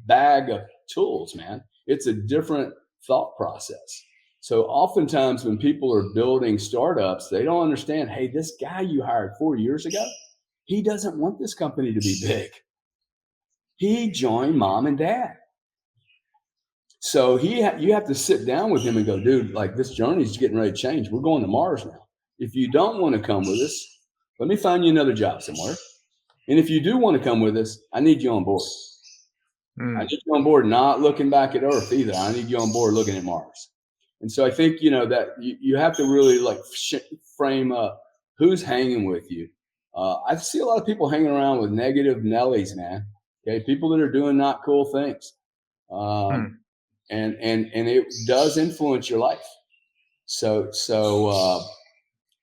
bag of tools, man. It's a different thought process. So oftentimes when people are building startups, they don't understand, hey, this guy you hired 4 years ago, he doesn't want this company to be big. He joined mom and dad. So you have to sit down with him and go, dude, like this journey's getting ready to change. We're going to Mars now. If you don't want to come with us, let me find you another job somewhere. And if you do want to come with us, I need you on board. I need you on board, not looking back at Earth either. I need you on board looking at Mars. And so I think, that you have to really like frame up who's hanging with you. I see a lot of people hanging around with negative Nellies, man. Okay. People that are doing not cool things. And it does influence your life. So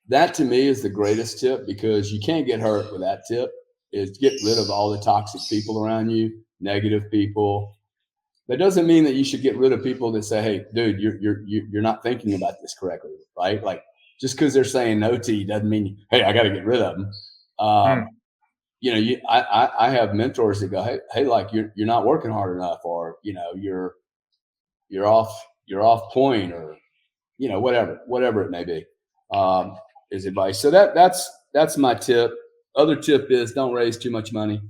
that to me is the greatest tip, because you can't get hurt with that tip, is get rid of all the toxic people around you, negative people. That doesn't mean that you should get rid of people that say, hey, dude, you're not thinking about this correctly, right? Like just because they're saying no to you doesn't mean, hey, I got to get rid of them. I have mentors that go, hey, like you're not working hard enough, or you're off point, or whatever it may be, is advice. So that's my tip. Other tip is don't raise too much money.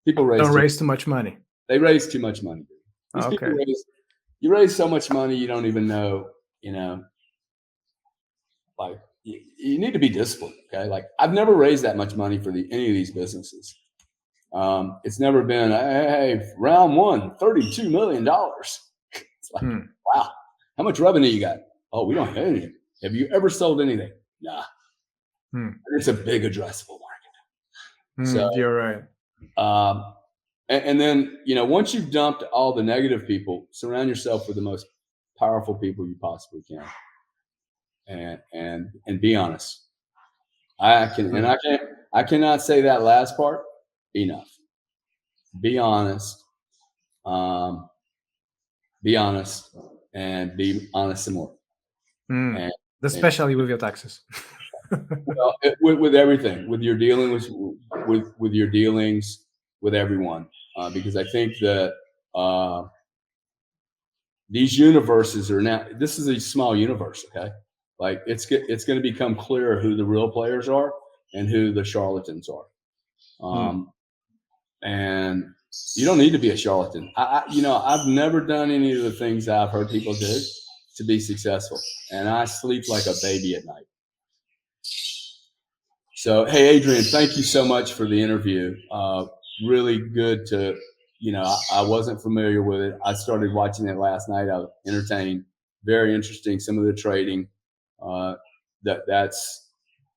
People raise too much money. They raise too much money. These Okay. people you raise so much money you don't even know, like you need to be disciplined. Okay. Like I've never raised that much money for any of these businesses. It's never been, hey, round one, $32 million. It's like, wow, how much revenue you got? Oh, we don't have anything. Have you ever sold anything? Nah. It's a big addressable market. So you're right. And then, once you've dumped all the negative people, surround yourself with the most powerful people you possibly can, and be honest. I cannot say that last part enough. Be honest. Be honest, and be honest some more. Especially with your taxes. Well, with everything, with your dealings, with your dealings with everyone, because I think that these universes are now. This is a small universe, okay? Like it's going to become clearer who the real players are and who the charlatans are. And you don't need to be a charlatan. I've never done any of the things I've heard people do to be successful, and I sleep like a baby at night. So, hey, Adrian, thank you so much for the interview. Really good to, I wasn't familiar with it. I started watching it last night. I was entertained. Very interesting. Some of the trading.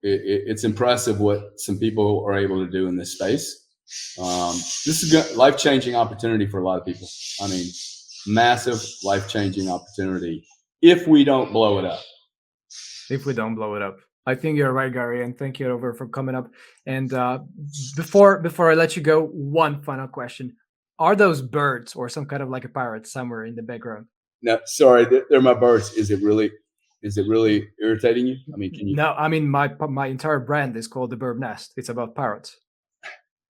It's impressive what some people are able to do in this space. This is a life-changing opportunity for a lot of people. I mean, massive life-changing opportunity if we don't blow it up. If we don't blow it up. I think you're right, Gary, and thank you over for coming up. And before I let you go, one final question: are those birds or some kind of like a parrot somewhere in the background? No, sorry, they're my birds. Is it really irritating you? I mean, can you? No, I mean my entire brand is called the Bird Nest. It's about parrots.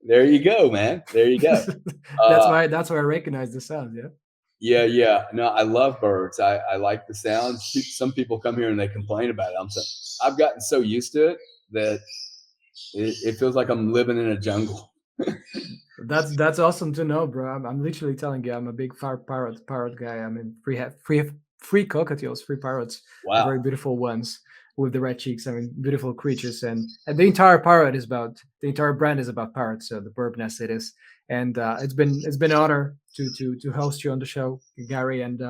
There you go, man. There you go. That's why I recognize the sound. Yeah. Yeah. No, I love birds. I like the sounds. Some people come here and they complain about it. I've gotten so used to it that it feels like I'm living in a jungle. That's awesome to know, bro. I'm literally telling you, I'm a big parrot guy. I mean, free cockatiels, free parrots, Wow. very beautiful ones. with the red cheeks. I mean, beautiful creatures, and the entire parrot is about the entire brand is about parrots. So the bird nest it is, and it's been an honor to host you on the show, Gary. And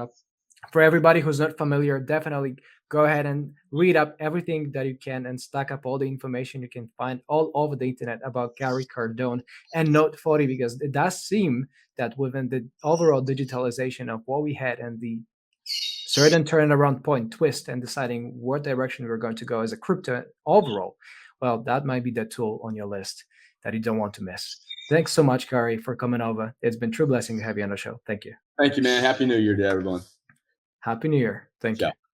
for everybody who's not familiar, definitely go ahead and read up everything that you can and stack up all the information you can find all over the internet about Gary Cardone and Node40, because it does seem that within the overall digitalization of what we had and the certain turnaround point twist and deciding what direction we're going to go as a crypto overall, well, that might be the tool on your list that you don't want to miss. Thanks so much, Gary, for coming over. It's been true blessing to have you on the show. Thank you. Thank you, man. Happy New Year to everyone. Happy New Year. Thank Ciao. you.